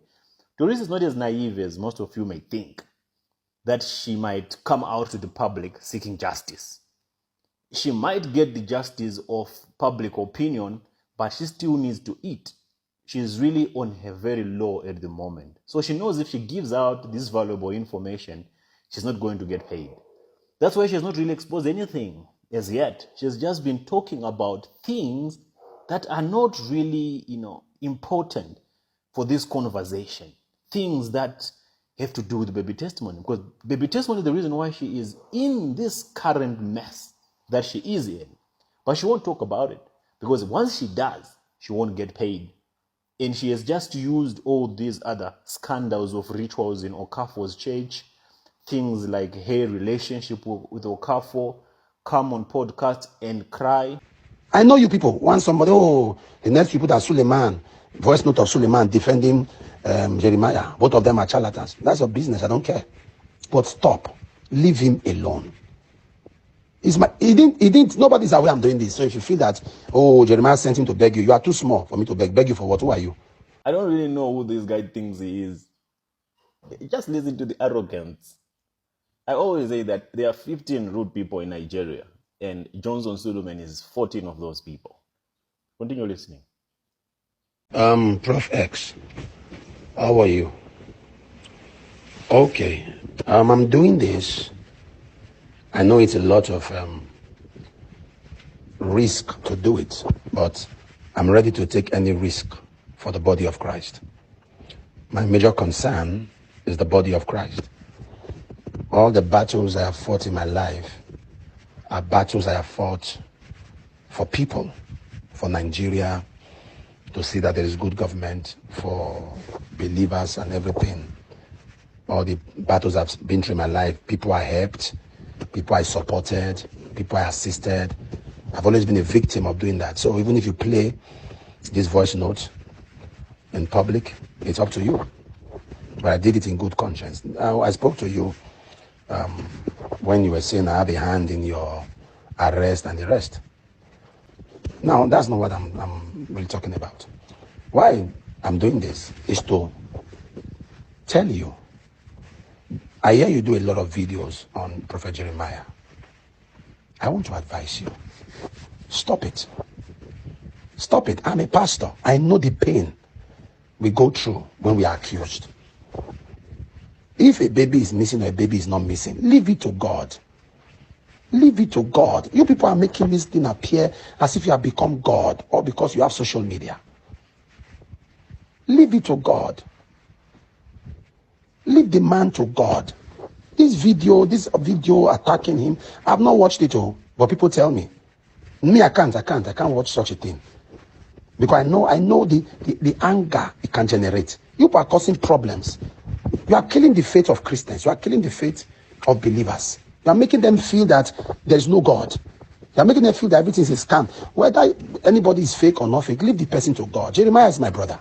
Doris is not as naive as most of you may think, that she might come out to the public seeking justice. She might get the justice of public opinion, but she still needs to eat. She's really on her very low at the moment. So she knows if she gives out this valuable information, she's not going to get paid. That's why she has not really exposed anything as yet. She has just been talking about things that are not really, important for this conversation. Things that have to do with baby testimony, because baby testimony is the reason why she is in this current mess that she is in. But she won't talk about it, because once she does, she won't get paid. And she has just used all these other scandals of rituals in Okafor's church, things like her relationship with Okafor, come on podcast and cry. I know you people want somebody, the next people that Suleman, voice note of Suleman defending Jeremiah. Both of them are charlatans. That's your business. I don't care. But stop. Leave him alone. He didn't, nobody's aware I'm doing this. So if you feel that, Jeremiah sent him to beg you, you are too small for me to beg. Beg you for what? Who are you? I don't really know who this guy thinks he is. Just listen to the arrogance. I always say that there are 15 rude people in Nigeria, and Johnson Suleman is 14 of those people. Continue listening. Prof X, how are you? Okay, I'm doing this. I know it's a lot of risk to do it, but I'm ready to take any risk for the body of Christ. My major concern is the body of Christ. All the battles I have fought in my life are battles I have fought for people, for Nigeria, to see that there is good government, for believers and everything. all the battles I've been through in my life, people I helped, people I supported, people I assisted. I've always been a victim of doing that. So even if you play this voice note in public, it's up to you. But I did it in good conscience. Now, I spoke to you when you were saying I have a hand in your arrest and the rest. Now, that's not what I'm really talking about. Why I'm doing this is to tell you, I hear you do a lot of videos on Prophet Jeremiah. I want to advise you, stop it. Stop it. I'm a pastor. I know the pain we go through when we are accused. If a baby is missing or a baby is not missing, leave it to God. Leave it to God. You people are making this thing appear as if you have become God or because you have social media. Leave it to God. Leave the man to God. This video attacking him, I've not watched it all, but people tell me. Me, I can't watch such a thing. Because I know the anger it can generate. You are causing problems. You are killing the faith of Christians. You are killing the faith of believers. You are making them feel that there is no God. You are making them feel that everything is a scam. Whether anybody is fake or not fake, leave the person to God. Jeremiah is my brother.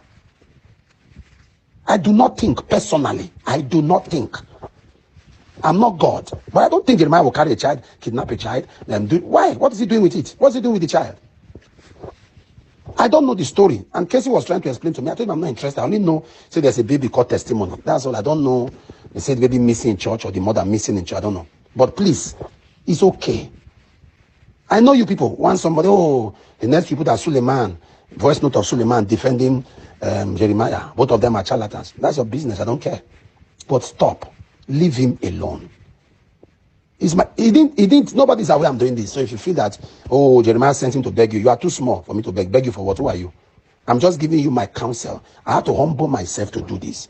I do not think, personally, I'm not God. But I don't think Jeremiah will carry a child, kidnap a child. Why? What is he doing with it? What's he doing with the child? I don't know the story. And Casey was trying to explain to me. I told him I'm not interested. I only know, say there's a baby called testimony. That's all. I don't know. They said the baby missing in church or the mother missing in church. I don't know. But please, it's okay. I know you people want somebody, the next people that Suleman, voice note of Suleman defending Jeremiah. Both of them are charlatans. That's your business. I don't care. But stop. Leave him alone. He didn't, nobody's aware I'm doing this. So if you feel that, Jeremiah sent him to beg you, you are too small for me to beg you for what? Who are you? I'm just giving you my counsel. I have to humble myself to do this.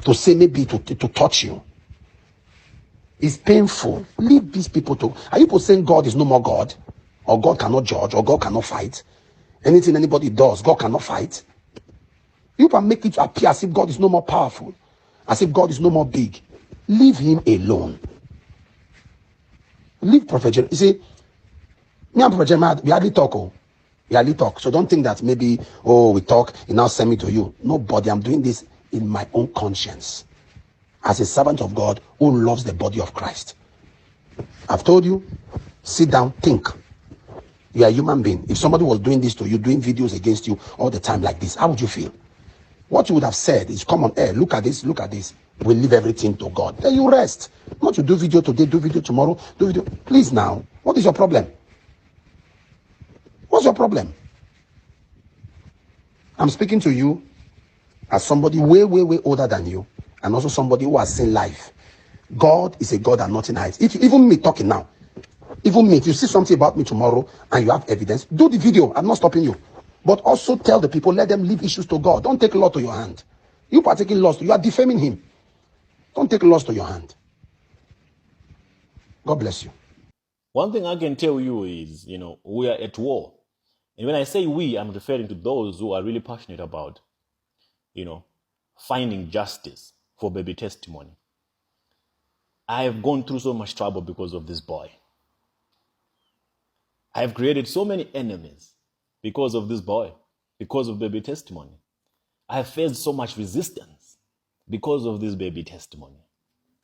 To say maybe to touch you. It's painful. Leave these people to, are you people saying God is no more God? Or God cannot judge? Or God cannot fight? Anything anybody does, God cannot fight? You can make it appear as if God is no more powerful. As if God is no more big. Leave him alone. Leave Prophet Jeremiah. You see, me and Prophet Jeremiah, we hardly talk. We hardly talk. So don't think that maybe, we talk, he now send me to you. Nobody, I'm doing this in my own conscience. As a servant of God who loves the body of Christ. I've told you, sit down, think. You are a human being. If somebody was doing this to you, doing videos against you all the time like this, how would you feel? What you would have said is, come on, look at this, look at this. We leave everything to God. Then you rest. Not to do video today, do video tomorrow, do video. Please now, what is your problem? What's your problem? I'm speaking to you as somebody way, way, way older than you, and also somebody who has seen life. God is a God that nothing hides. If even me talking now, even me, if you see something about me tomorrow and you have evidence, do the video. I'm not stopping you. But also tell the people, let them leave issues to God. Don't take law to your hand. You are taking laws, you are defaming him. Don't take laws to your hand. God bless you. One thing I can tell you is, we are at war. And when I say we, I'm referring to those who are really passionate about, finding justice for baby testimony. I have gone through so much trouble because of this boy. I have created so many enemies because of this boy, because of baby testimony. I have faced so much resistance because of this baby testimony.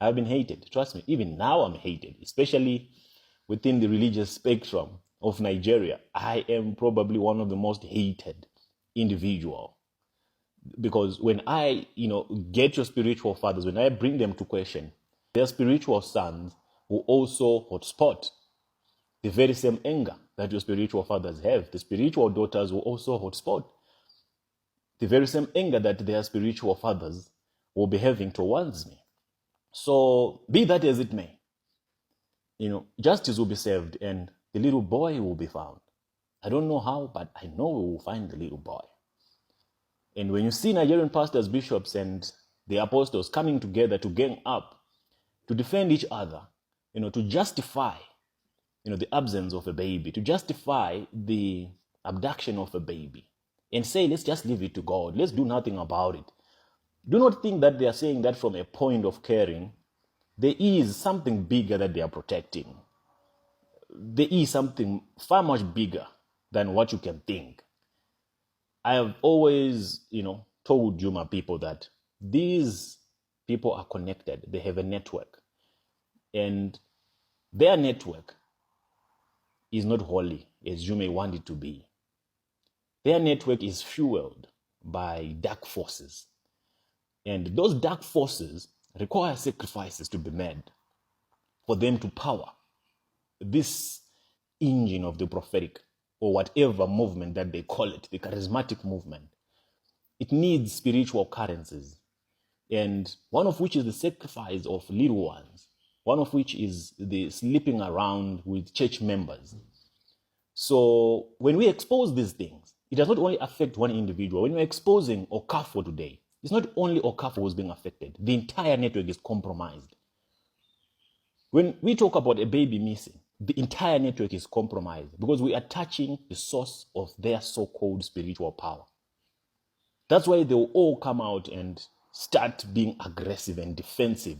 I've been hated. Trust me, even now I'm hated, especially within the religious spectrum of Nigeria. I am probably one of the most hated individual. Because when I, get your spiritual fathers, when I bring them to question, their spiritual sons will also hotspot the very same anger that your spiritual fathers have. The spiritual daughters will also hotspot the very same anger that their spiritual fathers will be having towards me. So, be that as it may, justice will be served and the little boy will be found. I don't know how, but I know we will find the little boy. And when you see Nigerian pastors, bishops, and the apostles coming together to gang up, to defend each other, to justify, the absence of a baby, to justify the abduction of a baby, and say, let's just leave it to God. Let's do nothing about it. Do not think that they are saying that from a point of caring. There is something bigger that they are protecting. There is something far much bigger than what you can think. I have always, told you, my people, that these people are connected. They have a network. And their network is not holy as you may want it to be. Their network is fueled by dark forces. And those dark forces require sacrifices to be made for them to power this engine of the prophetic, or whatever movement that they call it, the charismatic movement. It needs spiritual currencies, and one of which is the sacrifice of little ones, one of which is the sleeping around with church members. So when we expose these things, it does not only affect one individual. When you're exposing Okafor today, it's not only Okafor who's being affected. The entire network is compromised. When we talk about a baby missing, the entire network is compromised because we are touching the source of their so-called spiritual power. That's why they will all come out and start being aggressive and defensive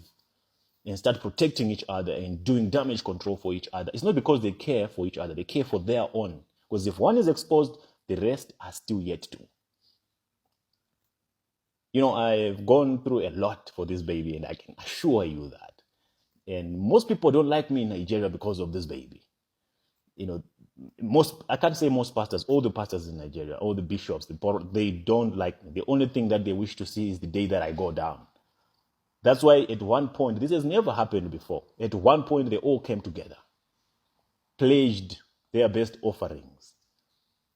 and start protecting each other and doing damage control for each other. It's not because they care for each other. They care for their own. Because if one is exposed, the rest are still yet to. I've gone through a lot for this baby, and I can assure you that. And most people don't like me in Nigeria because of this baby. I can't say most pastors, all the pastors in Nigeria, all the bishops, they don't like me. The only thing that they wish to see is the day that I go down. That's why at one point, this has never happened before. At one point, they all came together, pledged their best offerings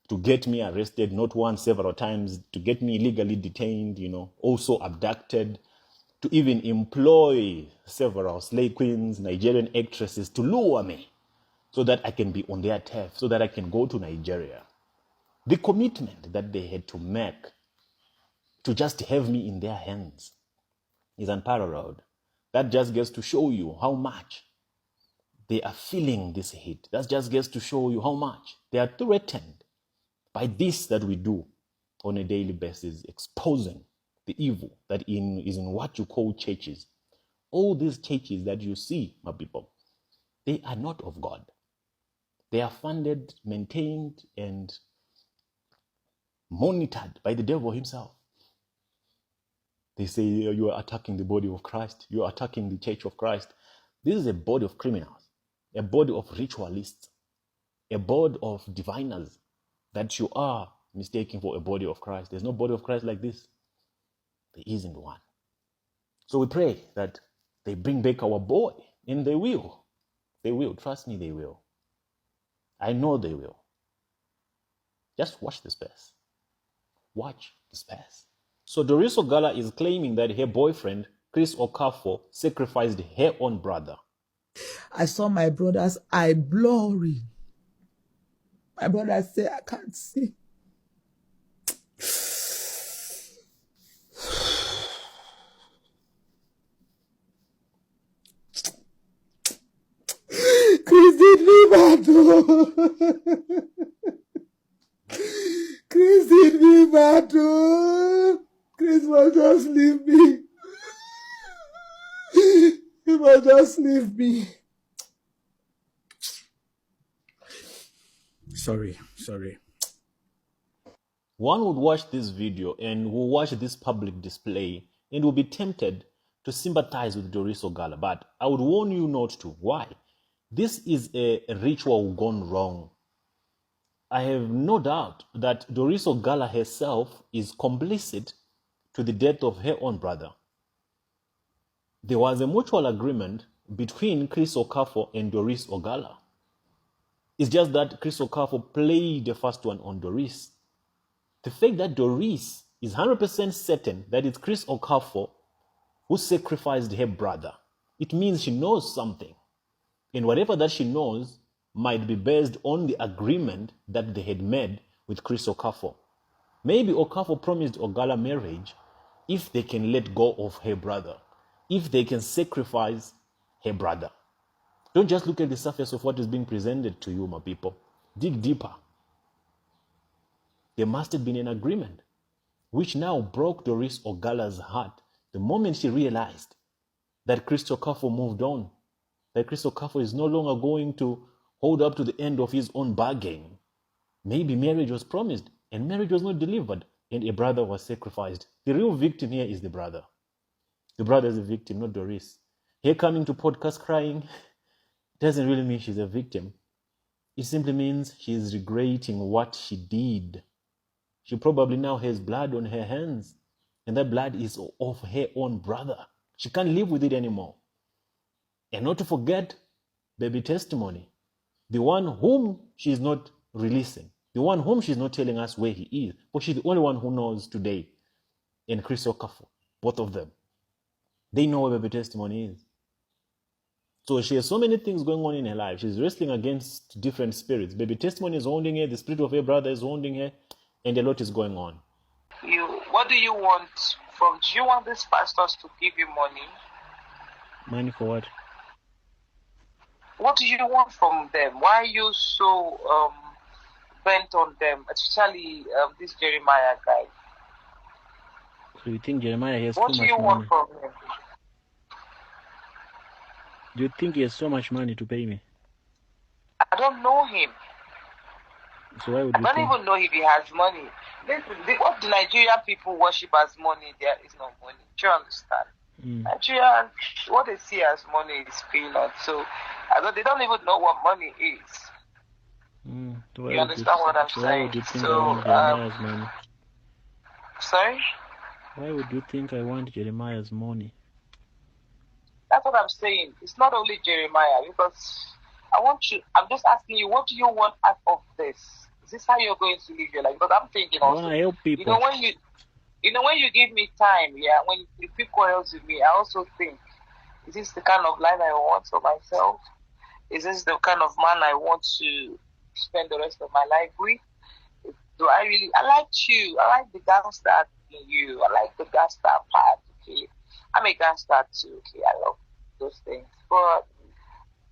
to get me arrested, not once, several times, to get me illegally detained, also abducted, to even employ several slave queens, Nigerian actresses to lure me so that I can be on their turf, so that I can go to Nigeria. The commitment that they had to make to just have me in their hands is unparalleled. That just gets to show you how much they are feeling this hate. That just gets to show you how much they are threatened by this that we do on a daily basis, exposing the evil that is in what you call churches. All these churches that you see, my people, they are not of God. They are funded, maintained, and monitored by the devil himself. They say you are attacking the body of Christ. You are attacking the church of Christ. This is a body of criminals, a body of ritualists, a body of diviners that you are mistaking for a body of Christ. There's no body of Christ like this. There isn't one. So we pray that they bring back our boy, and they will. They will. Trust me, they will. I know they will. Just watch the space. Watch the space. So Doris Ogala is claiming that her boyfriend, Chris Okafor, sacrificed her own brother. I saw my brother's eye blurry. My brother said, I can't see. Chris did me bad though. Chris did me bad though. Chris must just leave me. He must just leave me. Sorry. One would watch this video and will watch this public display and will be tempted to sympathize with Doris Ogala. But I would warn you not to. Why? This is a ritual gone wrong. I have no doubt that Doris Ogala herself is complicit to the death of her own brother. There was a mutual agreement between Chris Okafor and Doris Ogala. It's just that Chris Okafor played the first one on Doris. The fact that Doris is 100% certain that it's Chris Okafor who sacrificed her brother, it means she knows something. And whatever that she knows might be based on the agreement that they had made with Chris Okafor. Maybe Okafor promised Ogala marriage if they can let go of her brother, if they can sacrifice her brother. Don't just look at the surface of what is being presented to you, my people. Dig deeper. There must have been an agreement. which now broke Doris Ogala's heart the moment she realized that Chris Okafor moved on, that Chris Okafor is no longer going to hold up to the end of his own bargain. Maybe marriage was promised and marriage was not delivered and a brother was sacrificed. The real victim here is the brother. The brother is the victim, not Doris. Her coming to podcast crying doesn't really mean she's a victim. It simply means she is regretting what she did. She probably now has blood on her hands, and that blood is of her own brother. She can't live with it anymore. And not to forget, baby testimony, the one whom she is not releasing, the one whom she's not telling us where he is, but she's the only one who knows today, and Chris Okafor, both of them. They know where baby testimony is. So she has so many things going on in her life. She's wrestling against different spirits. Baby testimony is holding her, the spirit of her brother is holding her, and a lot is going on. What do you want from? Do you want these pastors to give you money? Money for what? What do you want from them? Why are you so bent on them, especially this Jeremiah guy? So you think Jeremiah has What too do much you money? want from him? Do you think he has so much money to pay me? I don't know him. So why would I you don't think? even know if he has money. What the Nigerian people worship as money, there is no money. Do you understand? Nigerian, what they see as money is peanuts. So they don't even know what money is. So You understand what I'm so why would saying? you think I So, want Jeremiah's money? sorry? Why would you think I want Jeremiah's money? That's what I'm saying. It's not only Jeremiah, because I'm just asking you, what do you want out of this? Is this how you're going to live your life? Because I'm thinking I also, want to help people. when you give me time, yeah, when you keep quiet with me, I also think, is this the kind of life I want for myself? Is this the kind of man I want to spend the rest of my life with? I like you. I like the gangster in you. I like the gangster part, okay? I'm a gangster too, okay? I love those things. But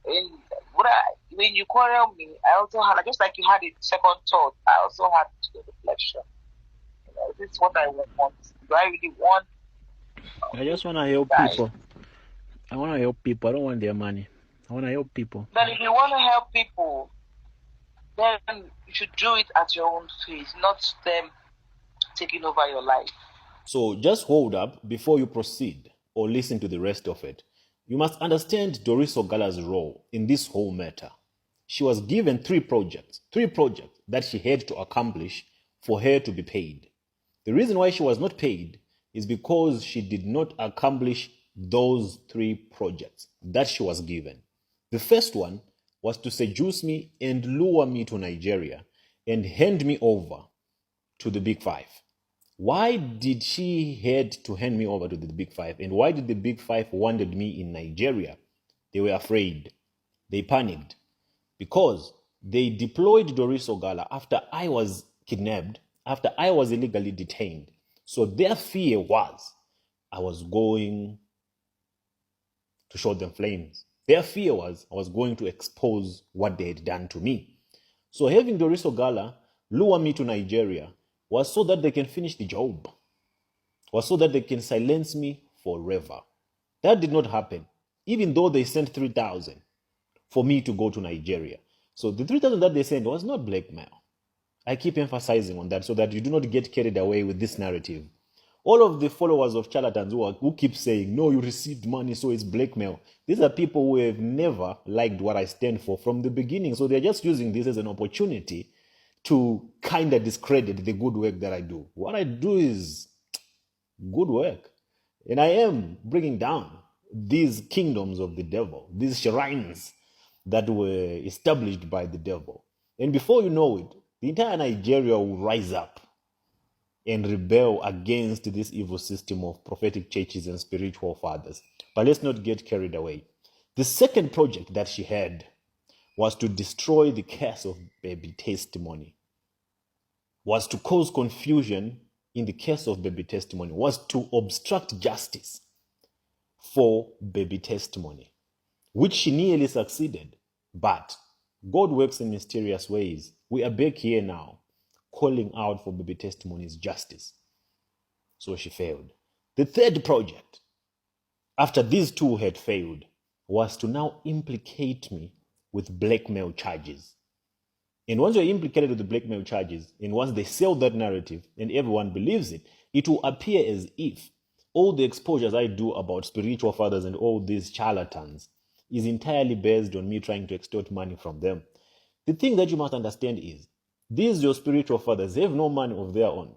when you quarrel me, I also had, just like you had a second thought, I also had a reflection. This is what I want. Do I really want? I just want to help people. I want to help people. I don't want their money. I want to help people. Then if you want to help people, then you should do it at your own pace, not them taking over your life. So just hold up before you proceed or listen to the rest of it. You must understand Doris Ogala's role in this whole matter. She was given three projects that she had to accomplish for her to be paid. The reason why she was not paid is because she did not accomplish those three projects that she was given. The first one was to seduce me and lure me to Nigeria and hand me over to the Big Five. Why did she had to hand me over to the Big Five? And why did the Big Five wanted me in Nigeria? They were afraid. They panicked because they deployed Doris Ogala after I was kidnapped, after I was illegally detained. So their fear was I was going to show them flames. Their fear was I was going to expose what they had done to me. So having Doris Ogala lure me to Nigeria was so that they can finish the job, was so that they can silence me forever. That did not happen, even though they sent 3,000 for me to go to Nigeria. So the 3,000 that they sent was not blackmail. I keep emphasizing on that so that you do not get carried away with this narrative. All of the followers of charlatans who keep saying, no, you received money, so it's blackmail. These are people who have never liked what I stand for from the beginning. So they're just using this as an opportunity to kind of discredit the good work that I do. What I do is good work. And I am bringing down these kingdoms of the devil, these shrines that were established by the devil. And before you know it, the entire Nigeria will rise up and rebel against this evil system of prophetic churches and spiritual fathers. But let's not get carried away. The second project that she had was to destroy the case of baby testimony, was to cause confusion in the case of baby testimony, was to obstruct justice for baby testimony, which she nearly succeeded. But God works in mysterious ways. We are back here now, calling out for baby testimony's justice. So she failed. The third project, after these two had failed, was to now implicate me with blackmail charges. And once you're implicated with the blackmail charges, and once they sell that narrative and everyone believes it, it will appear as if all the exposures I do about spiritual fathers and all these charlatans is entirely based on me trying to extort money from them. The thing that you must understand is, these your spiritual fathers, they have no money of their own.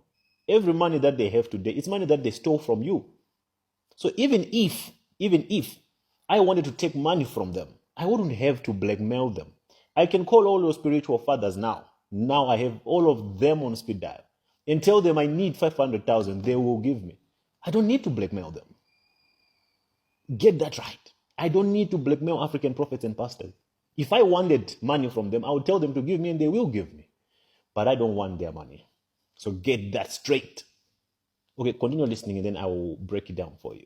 Every money that they have today, it's money that they stole from you. So even if I wanted to take money from them, I wouldn't have to blackmail them. I can call all your spiritual fathers now. Now I have all of them on speed dial and tell them I need 500,000. They will give me. I don't need to blackmail them. Get that right. I don't need to blackmail African prophets and pastors. If I wanted money from them, I would tell them to give me and they will give me. But I don't want their money. So get that straight. Okay, continue listening and then I will break it down for you.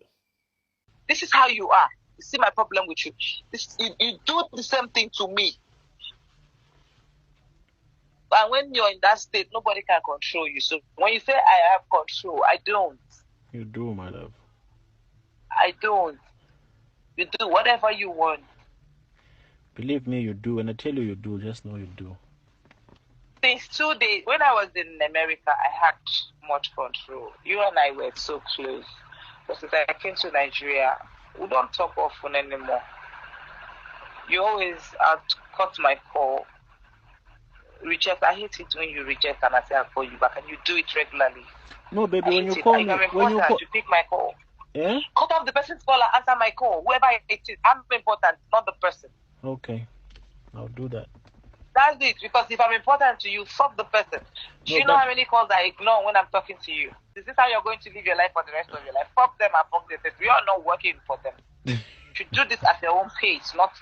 This is how you are. You see my problem with you. You do the same thing to me. And when you're in that state, nobody can control you. So when you say I have control, I don't. You do, my love. I don't. You do whatever you want. Believe me, you do. And I tell you, you do. Just know you do. Since 2 days, when I was in America, I had much control. You and I were so close. But since I came to Nigeria, we don't talk often anymore. You always cut my call. Reject. I hate it when you reject and I say I'll call you back and you do it regularly. No, baby, when you it. call If me, I'm when you important, call, you pick my call. yeah? Cut off the person's call and answer my call. Whoever it is, I'm important, not the person. Okay, I'll do that. That's it. Because if I'm important to you, fuck the person. Do you know how many calls I ignore when I'm talking to you? Is this how you're going to live your life for the rest of your life? Fuck them and fuck them. We are not working for them. You should do this at your own pace, not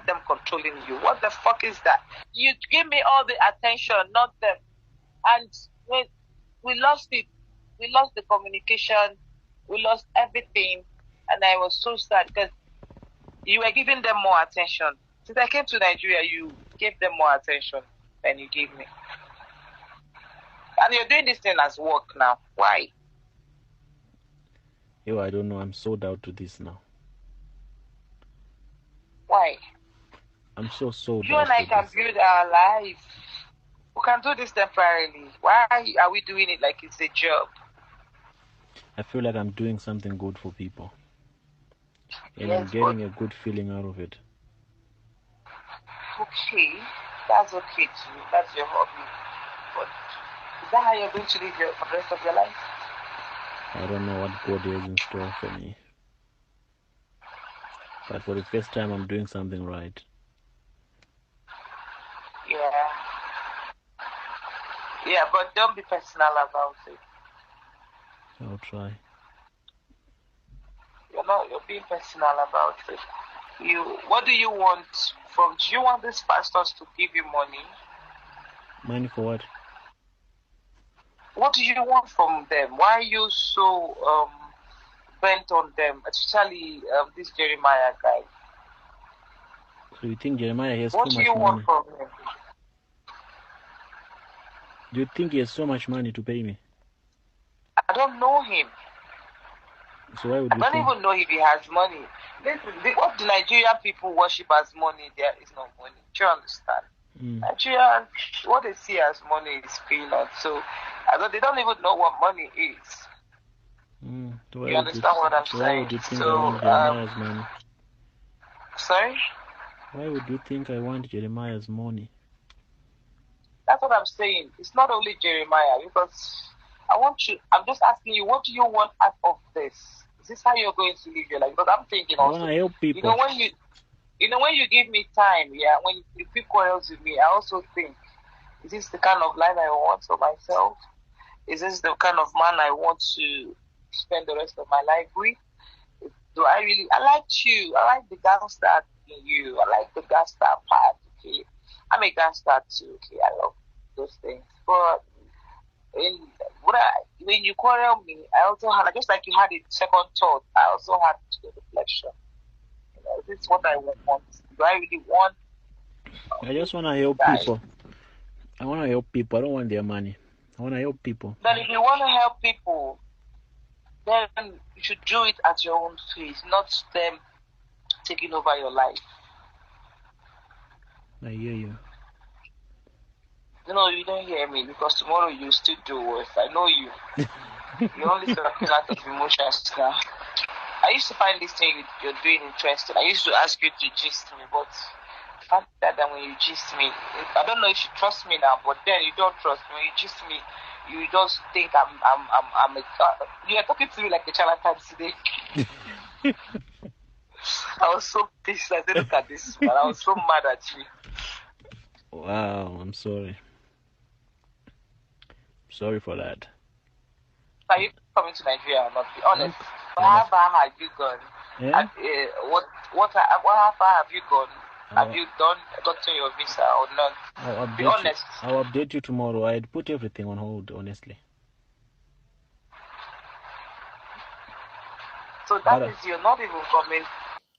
them controlling you. What the fuck is that? You give me all the attention, not them. And when we lost it, we lost the communication, we lost everything, and I was so sad because you were giving them more attention. Since I came to Nigeria, you gave them more attention than you gave me. And you're doing this thing as work now. Why? Yo, I don't know. I'm sold out to this now. Why? I'm so sold You out and I to can this. build our life. We can do this temporarily. Why are we doing it like it's a job? I feel like I'm doing something good for people. And Yes, I'm getting a good feeling out of it. Okay, that's okay too. That's your hobby. But is that how you're going to live the rest of your life? I don't know what God has in store for me. But for the first time, I'm doing something right. Yeah. Yeah, but don't be personal about it. I'll try. You're being personal about it. What do you want from? Do you want these pastors to give you money? Money for what? What do you want from them? Why are you so bent on them, especially this Jeremiah guy? So you think Jeremiah has What too do much you want money? from him? Do you think he has so much money to pay me? I don't know him. So why would I you don't think? even know if he has money. What the Nigerian people worship as money, there is no money. Do you understand? Nigerian, what they see as money is peanuts. So they don't even know what money is. So You understand what I'm so saying? why would you think So, I want Jeremiah's money? Sorry? Why would you think I want Jeremiah's money? That's what I'm saying. It's not only Jeremiah, because I'm just asking you, what do you want out of this? Is this how you're going to live your life? Because I'm thinking I also, want to help people. when you give me time, yeah, when you keep quarrels with me, I also think, is this the kind of life I want for myself? Is this the kind of man I want to spend the rest of my life with? I like you. I like the gangster in you. I like the gangster part, okay? I'm a gangster too, okay? I love those things. But when you quarrel me, I also had, just like you had a second thought, I also had a reflection. This is what I want. Do I really want? I just want to help people. I want to help people. I don't want their money. I want to help people. Then if you want to help people, then you should do it at your own pace, not them taking over your life. I hear you. No, you don't hear me because tomorrow you still do worse. I know you. You're only talking out of emotions now. I used to find this thing you're doing interesting. I used to ask you to gist me, but the fact that when you gist me, I don't know if you trust me now, but then you don't trust me. When you gist me, you just think you're talking to me like a charlatan today. I was so pissed. I said, look at this man. I was so mad at you. Wow, I'm sorry. Sorry for that. Are you coming to Nigeria or not? Be honest. How far have you gone? Yeah? What far have you gone? Have you gotten your visa or not? Be honest. I'll update you tomorrow. I'd put everything on hold, honestly. So that is you're not even coming.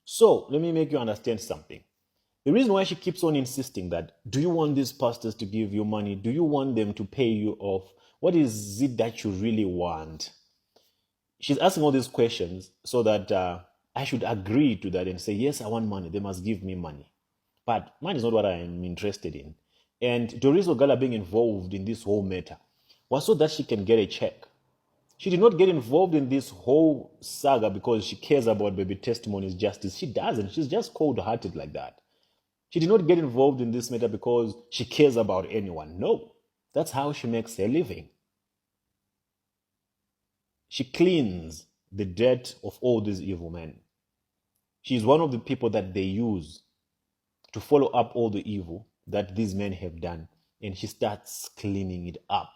So let me make you understand something. The reason why she keeps on insisting that, do you want these pastors to give you money? Do you want them to pay you off? What is it that you really want? She's asking all these questions so that I should agree to that and say, yes, I want money. They must give me money. But money is not what I am interested in. And Doris Ogala being involved in this whole matter was so that she can get a check. She did not get involved in this whole saga because she cares about baby testimonies justice. She doesn't. She's just cold-hearted like that. She did not get involved in this matter because she cares about anyone. No, that's how she makes her living. She cleans the dirt of all these evil men. She's one of the people that they use to follow up all the evil that these men have done, and she starts cleaning it up.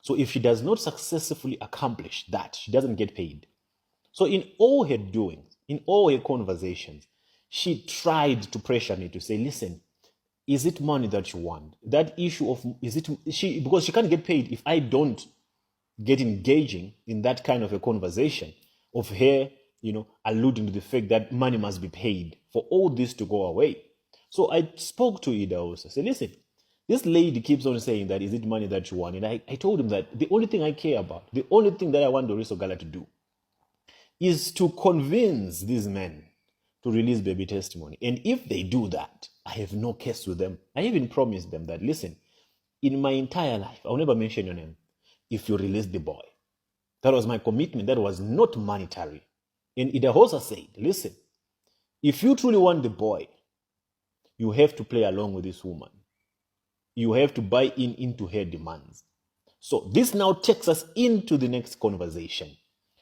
So if she does not successfully accomplish that, she doesn't get paid. So in all her doings, in all her conversations, she tried to pressure me to say, listen, is it money that you want? That issue of, because she can't get paid if I don't get engaging in that kind of a conversation of her, alluding to the fact that money must be paid for all this to go away. So I spoke to Ida also. I said, listen, this lady keeps on saying that, is it money that you want? And I told him that the only thing I care about, the only thing that I want Doris Ogala to do is to convince these men to release baby testimony. And if they do that, I have no case with them. I even promised them that, listen, in my entire life, I'll never mention your name if you release the boy. That was my commitment. That was not monetary. And Ida also said, listen, if you truly want the boy, you have to play along with this woman. You have to buy into her demands. So this now takes us into the next conversation.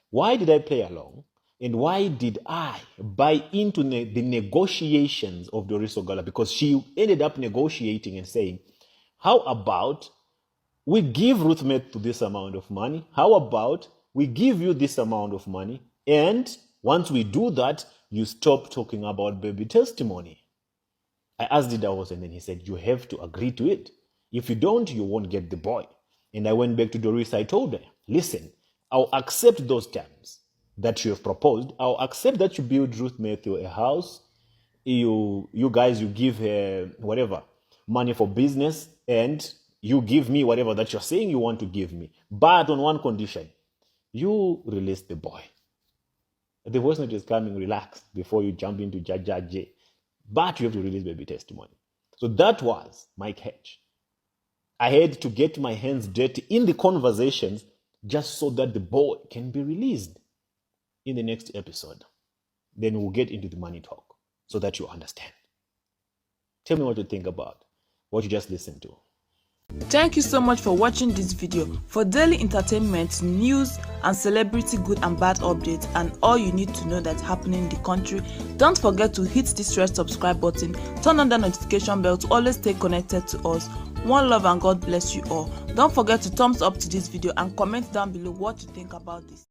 Why did I play along? And why did I buy into the negotiations of Doris Ogala? Because she ended up negotiating and saying, how about we give Ruth Meth to this amount of money? How about we give you this amount of money? And once we do that, you stop talking about baby testimony. I asked Didaos, and then he said, you have to agree to it. If you don't, you won't get the boy. And I went back to Doris. I told her, listen, I'll accept those terms that you have proposed. I'll accept that you build Ruth Matthew a house. You guys, you give her whatever, money for business, and you give me whatever that you're saying you want to give me. But on one condition, you release the boy. The voice note is coming, relax, before you jump into J. But you have to release baby testimony. So that was my catch. I had to get my hands dirty in the conversations just so that the boy can be released in the next episode. Then we'll get into the money talk so that you understand. Tell me what you think about what you just listened to. Thank you so much for watching this video. For daily entertainment, news, and celebrity good and bad updates, and all you need to know that's happening in the country, don't forget to hit this red subscribe button, turn on the notification bell to always stay connected to us. One love and God bless you all. Don't forget to thumbs up to this video and comment down below what you think about this.